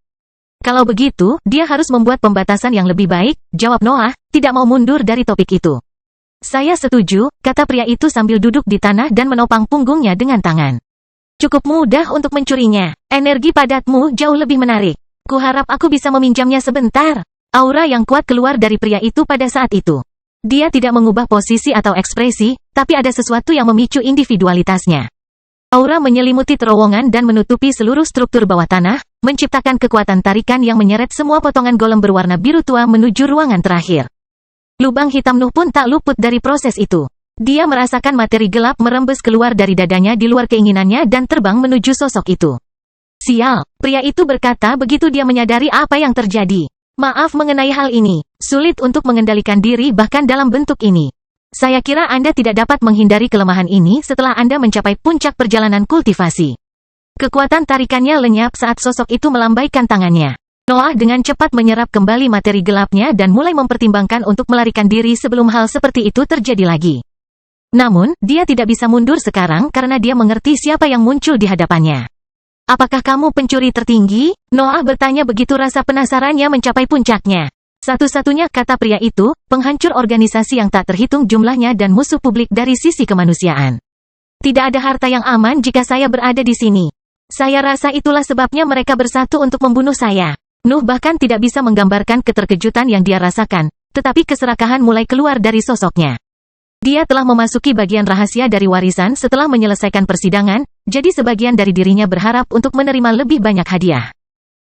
Kalau begitu, dia harus membuat pembatasan yang lebih baik, jawab Noah, tidak mau mundur dari topik itu. Saya setuju, kata pria itu sambil duduk di tanah dan menopang punggungnya dengan tangan. Cukup mudah untuk mencurinya. Energi padatmu jauh lebih menarik. Kuharap aku bisa meminjamnya sebentar. Aura yang kuat keluar dari pria itu pada saat itu. Dia tidak mengubah posisi atau ekspresi, tapi ada sesuatu yang memicu individualitasnya. Aura menyelimuti terowongan dan menutupi seluruh struktur bawah tanah, menciptakan kekuatan tarikan yang menyeret semua potongan golem berwarna biru tua menuju ruangan terakhir. Lubang hitam Nuh pun tak luput dari proses itu. Dia merasakan materi gelap merembes keluar dari dadanya di luar keinginannya dan terbang menuju sosok itu. Sial, pria itu berkata begitu dia menyadari apa yang terjadi. Maaf mengenai hal ini. Sulit untuk mengendalikan diri bahkan dalam bentuk ini. Saya kira Anda tidak dapat menghindari kelemahan ini setelah Anda mencapai puncak perjalanan kultivasi. Kekuatan tarikannya lenyap saat sosok itu melambaikan tangannya. Noah dengan cepat menyerap kembali materi gelapnya dan mulai mempertimbangkan untuk melarikan diri sebelum hal seperti itu terjadi lagi. Namun, dia tidak bisa mundur sekarang karena dia mengerti siapa yang muncul di hadapannya. Apakah kamu pencuri tertinggi? Noah bertanya begitu rasa penasarannya mencapai puncaknya. Satu-satunya kata pria itu, penghancur organisasi yang tak terhitung jumlahnya dan musuh publik dari sisi kemanusiaan. Tidak ada harta yang aman jika saya berada di sini. Saya rasa itulah sebabnya mereka bersatu untuk membunuh saya. Nuh bahkan tidak bisa menggambarkan keterkejutan yang dia rasakan, tetapi keserakahan mulai keluar dari sosoknya. Dia telah memasuki bagian rahasia dari warisan setelah menyelesaikan persidangan, jadi sebagian dari dirinya berharap untuk menerima lebih banyak hadiah.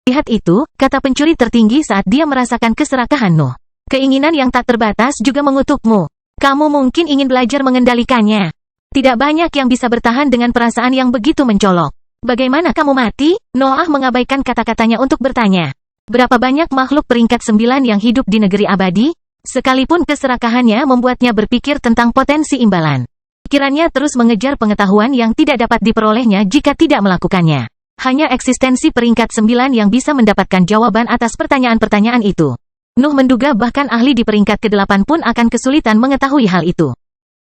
Lihat itu, kata pencuri tertinggi saat dia merasakan keserakahan Nuh. Keinginan yang tak terbatas juga mengutukmu. Kamu mungkin ingin belajar mengendalikannya. Tidak banyak yang bisa bertahan dengan perasaan yang begitu mencolok. Bagaimana kamu mati? Noah mengabaikan kata-katanya untuk bertanya. Berapa banyak makhluk peringkat 9 yang hidup di negeri abadi? Sekalipun keserakahannya membuatnya berpikir tentang potensi imbalan. Pikirannya terus mengejar pengetahuan yang tidak dapat diperolehnya jika tidak melakukannya. Hanya eksistensi peringkat 9 yang bisa mendapatkan jawaban atas pertanyaan-pertanyaan itu. Nuh menduga bahkan ahli di peringkat ke-8 pun akan kesulitan mengetahui hal itu.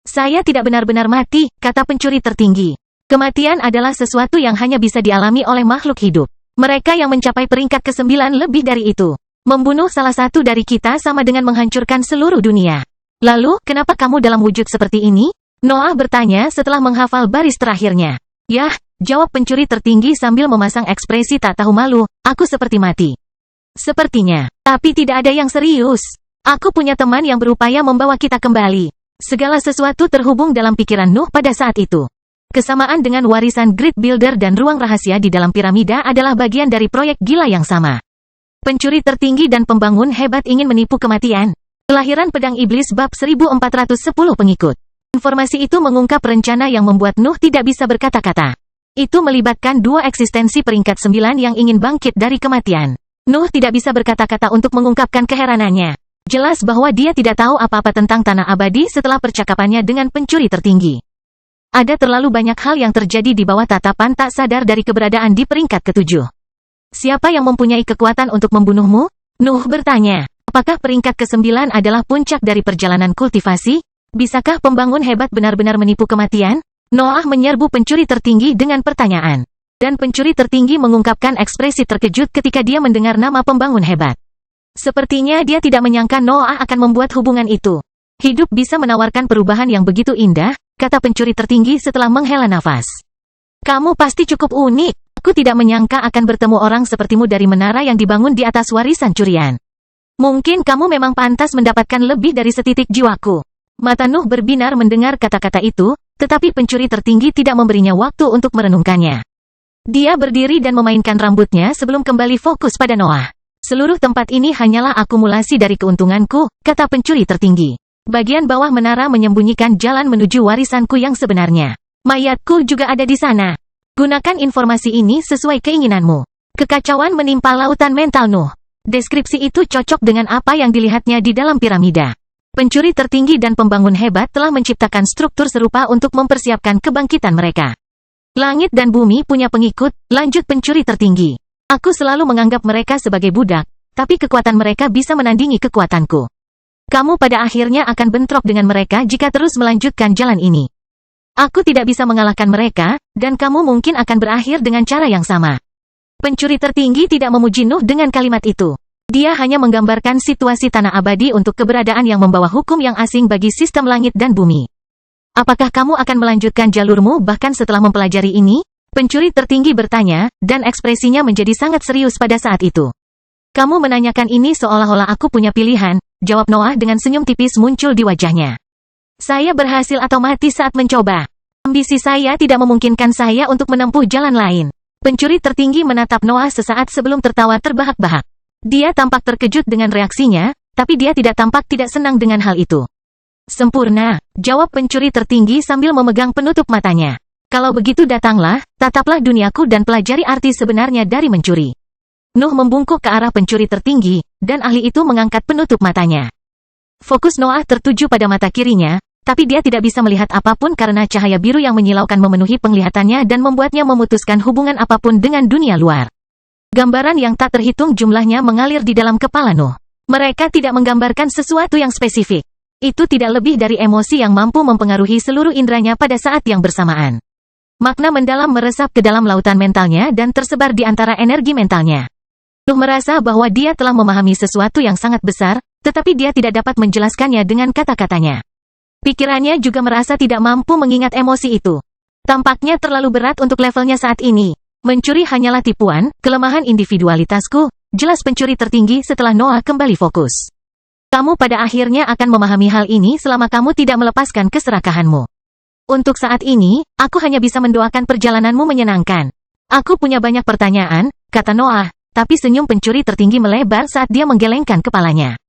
Saya tidak benar-benar mati, kata pencuri tertinggi. Kematian adalah sesuatu yang hanya bisa dialami oleh makhluk hidup. Mereka yang mencapai peringkat ke-9 lebih dari itu. Membunuh salah satu dari kita sama dengan menghancurkan seluruh dunia. Lalu, kenapa kamu dalam wujud seperti ini? Noah bertanya setelah menghafal baris terakhirnya. Yah, jawab pencuri tertinggi sambil memasang ekspresi tak tahu malu, aku seperti mati. Sepertinya, tapi tidak ada yang serius. Aku punya teman yang berupaya membawa kita kembali. Segala sesuatu terhubung dalam pikiran Nuh pada saat itu. Kesamaan dengan warisan Grid Builder dan ruang rahasia di dalam piramida adalah bagian dari proyek gila yang sama. Pencuri tertinggi dan pembangun hebat ingin menipu kematian. Kelahiran Pedang Iblis bab 1410 pengikut. Informasi itu mengungkap rencana yang membuat Nuh tidak bisa berkata-kata. Itu melibatkan dua eksistensi peringkat 9 yang ingin bangkit dari kematian. Nuh tidak bisa berkata-kata untuk mengungkapkan keheranannya. Jelas bahwa dia tidak tahu apa-apa tentang tanah abadi setelah percakapannya dengan pencuri tertinggi. Ada terlalu banyak hal yang terjadi di bawah tatapan tak sadar dari keberadaan di peringkat ke-7. Siapa yang mempunyai kekuatan untuk membunuhmu? Nuh bertanya. Apakah peringkat ke-9 adalah puncak dari perjalanan kultivasi? Bisakah pembangun hebat benar-benar menipu kematian? Noah menyerbu pencuri tertinggi dengan pertanyaan. Dan pencuri tertinggi mengungkapkan ekspresi terkejut ketika dia mendengar nama pembangun hebat. Sepertinya dia tidak menyangka Noah akan membuat hubungan itu. Hidup bisa menawarkan perubahan yang begitu indah, kata pencuri tertinggi setelah menghela nafas. Kamu pasti cukup unik. Aku tidak menyangka akan bertemu orang sepertimu dari menara yang dibangun di atas warisan curian. Mungkin kamu memang pantas mendapatkan lebih dari setitik jiwaku. Mata Nuh berbinar mendengar kata-kata itu, tetapi pencuri tertinggi tidak memberinya waktu untuk merenungkannya. Dia berdiri dan memainkan rambutnya sebelum kembali fokus pada Noah. Seluruh tempat ini hanyalah akumulasi dari keuntunganku, kata pencuri tertinggi. Bagian bawah menara menyembunyikan jalan menuju warisanku yang sebenarnya. Mayatku juga ada di sana. Gunakan informasi ini sesuai keinginanmu. Kekacauan menimpa lautan mental Nuh. Deskripsi itu cocok dengan apa yang dilihatnya di dalam piramida. Pencuri tertinggi dan pembangun hebat telah menciptakan struktur serupa untuk mempersiapkan kebangkitan mereka. Langit dan bumi punya pengikut, lanjut pencuri tertinggi. Aku selalu menganggap mereka sebagai budak, tapi kekuatan mereka bisa menandingi kekuatanku. Kamu pada akhirnya akan bentrok dengan mereka jika terus melanjutkan jalan ini. Aku tidak bisa mengalahkan mereka, dan kamu mungkin akan berakhir dengan cara yang sama. Pencuri tertinggi tidak memuji Nuh dengan kalimat itu. Dia hanya menggambarkan situasi tanah abadi untuk keberadaan yang membawa hukum yang asing bagi sistem langit dan bumi. Apakah kamu akan melanjutkan jalurmu bahkan setelah mempelajari ini? Pencuri tertinggi bertanya, dan ekspresinya menjadi sangat serius pada saat itu. Kamu menanyakan ini seolah-olah aku punya pilihan, jawab Noah dengan senyum tipis muncul di wajahnya. Saya berhasil atau mati saat mencoba. Ambisi saya tidak memungkinkan saya untuk menempuh jalan lain. Pencuri tertinggi menatap Noah sesaat sebelum tertawa terbahak-bahak. Dia tampak terkejut dengan reaksinya, tapi dia tidak tampak tidak senang dengan hal itu. Sempurna, jawab pencuri tertinggi sambil memegang penutup matanya. Kalau begitu datanglah, tataplah duniaku dan pelajari arti sebenarnya dari mencuri. Nuh membungkuk ke arah pencuri tertinggi, dan ahli itu mengangkat penutup matanya. Fokus Noah tertuju pada mata kirinya, tapi dia tidak bisa melihat apapun karena cahaya biru yang menyilaukan memenuhi penglihatannya dan membuatnya memutuskan hubungan apapun dengan dunia luar. Gambaran yang tak terhitung jumlahnya mengalir di dalam kepala Nuh. Mereka tidak menggambarkan sesuatu yang spesifik. Itu tidak lebih dari emosi yang mampu mempengaruhi seluruh indranya pada saat yang bersamaan. Makna mendalam meresap ke dalam lautan mentalnya dan tersebar di antara energi mentalnya. Nuh merasa bahwa dia telah memahami sesuatu yang sangat besar, tetapi dia tidak dapat menjelaskannya dengan kata-katanya. Pikirannya juga merasa tidak mampu mengingat emosi itu. Tampaknya terlalu berat untuk levelnya saat ini. Mencuri hanyalah tipuan, kelemahan individualitasku, jelas pencuri tertinggi setelah Noah kembali fokus. Kamu pada akhirnya akan memahami hal ini selama kamu tidak melepaskan keserakahanmu. Untuk saat ini, aku hanya bisa mendoakan perjalananmu menyenangkan. Aku punya banyak pertanyaan, kata Noah, tapi senyum pencuri tertinggi melebar saat dia menggelengkan kepalanya.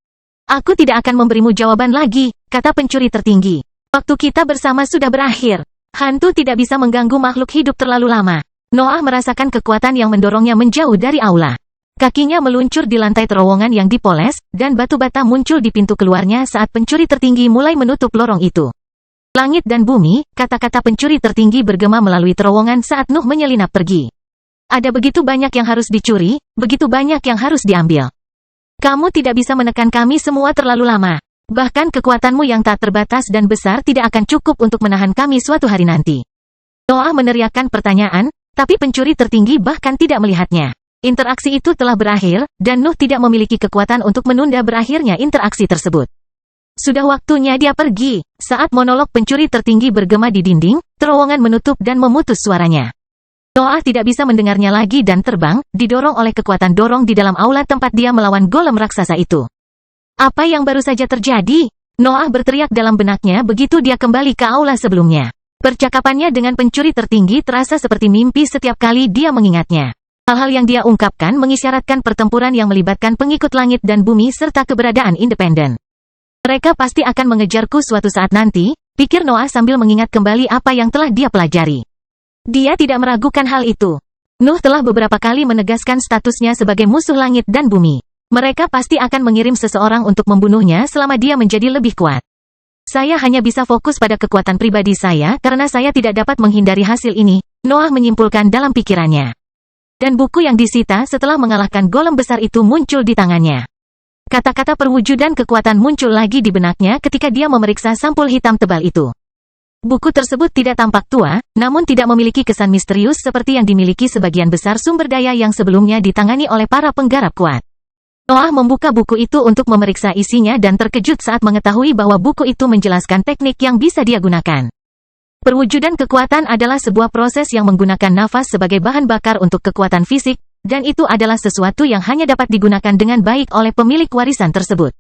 Aku tidak akan memberimu jawaban lagi, kata pencuri tertinggi. Waktu kita bersama sudah berakhir. Hantu tidak bisa mengganggu makhluk hidup terlalu lama. Noah merasakan kekuatan yang mendorongnya menjauh dari aula. Kakinya meluncur di lantai terowongan yang dipoles, dan batu bata muncul di pintu keluarnya saat pencuri tertinggi mulai menutup lorong itu. Langit dan bumi, kata-kata pencuri tertinggi bergema melalui terowongan saat Nuh menyelinap pergi. Ada begitu banyak yang harus dicuri, begitu banyak yang harus diambil. Kamu tidak bisa menekan kami semua terlalu lama. Bahkan kekuatanmu yang tak terbatas dan besar tidak akan cukup untuk menahan kami suatu hari nanti. Noah meneriakkan pertanyaan, tapi pencuri tertinggi bahkan tidak melihatnya. Interaksi itu telah berakhir, dan Nuh tidak memiliki kekuatan untuk menunda berakhirnya interaksi tersebut. Sudah waktunya dia pergi. Saat monolog pencuri tertinggi bergema di dinding, terowongan menutup dan memutus suaranya. Noah tidak bisa mendengarnya lagi dan terbang, didorong oleh kekuatan dorong di dalam aula tempat dia melawan golem raksasa itu. Apa yang baru saja terjadi? Noah berteriak dalam benaknya begitu dia kembali ke aula sebelumnya. Percakapannya dengan pencuri tertinggi terasa seperti mimpi setiap kali dia mengingatnya. Hal-hal yang dia ungkapkan mengisyaratkan pertempuran yang melibatkan pengikut langit dan bumi serta keberadaan independen. Mereka pasti akan mengejarku suatu saat nanti, pikir Noah sambil mengingat kembali apa yang telah dia pelajari. Dia tidak meragukan hal itu. Nuh telah beberapa kali menegaskan statusnya sebagai musuh langit dan bumi. Mereka pasti akan mengirim seseorang untuk membunuhnya selama dia menjadi lebih kuat. Saya hanya bisa fokus pada kekuatan pribadi saya karena saya tidak dapat menghindari hasil ini, Noah menyimpulkan dalam pikirannya. Dan buku yang disita setelah mengalahkan golem besar itu muncul di tangannya. Kata-kata perwujudan kekuatan muncul lagi di benaknya ketika dia memeriksa sampul hitam tebal itu. Buku tersebut tidak tampak tua, namun tidak memiliki kesan misterius seperti yang dimiliki sebagian besar sumber daya yang sebelumnya ditangani oleh para penggarap kuat. Noah membuka buku itu untuk memeriksa isinya dan terkejut saat mengetahui bahwa buku itu menjelaskan teknik yang bisa dia gunakan. Perwujudan kekuatan adalah sebuah proses yang menggunakan nafas sebagai bahan bakar untuk kekuatan fisik, dan itu adalah sesuatu yang hanya dapat digunakan dengan baik oleh pemilik warisan tersebut.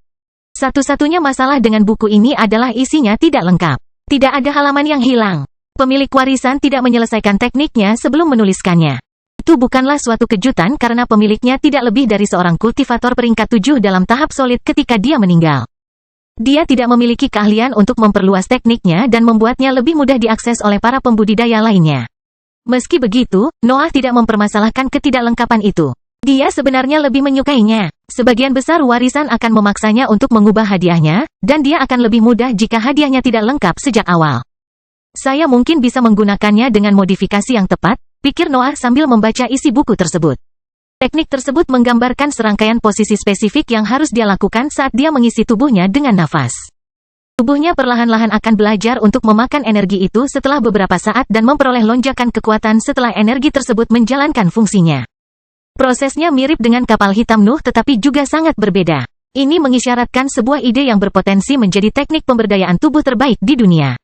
Satu-satunya masalah dengan buku ini adalah isinya tidak lengkap. Tidak ada halaman yang hilang. Pemilik warisan tidak menyelesaikan tekniknya sebelum menuliskannya. Itu bukanlah suatu kejutan karena pemiliknya tidak lebih dari seorang kultivator peringkat 7 dalam tahap solid ketika dia meninggal. Dia tidak memiliki keahlian untuk memperluas tekniknya dan membuatnya lebih mudah diakses oleh para pembudidaya lainnya. Meski begitu, Noah tidak mempermasalahkan ketidaklengkapan itu. Dia sebenarnya lebih menyukainya. Sebagian besar warisan akan memaksanya untuk mengubah hadiahnya, dan dia akan lebih mudah jika hadiahnya tidak lengkap sejak awal. Saya mungkin bisa menggunakannya dengan modifikasi yang tepat, pikir Noah sambil membaca isi buku tersebut. Teknik tersebut menggambarkan serangkaian posisi spesifik yang harus dia lakukan saat dia mengisi tubuhnya dengan nafas. Tubuhnya perlahan-lahan akan belajar untuk memakan energi itu setelah beberapa saat dan memperoleh lonjakan kekuatan setelah energi tersebut menjalankan fungsinya. Prosesnya mirip dengan kapal hitam Nuh tetapi juga sangat berbeda. Ini mengisyaratkan sebuah ide yang berpotensi menjadi teknik pemberdayaan tubuh terbaik di dunia.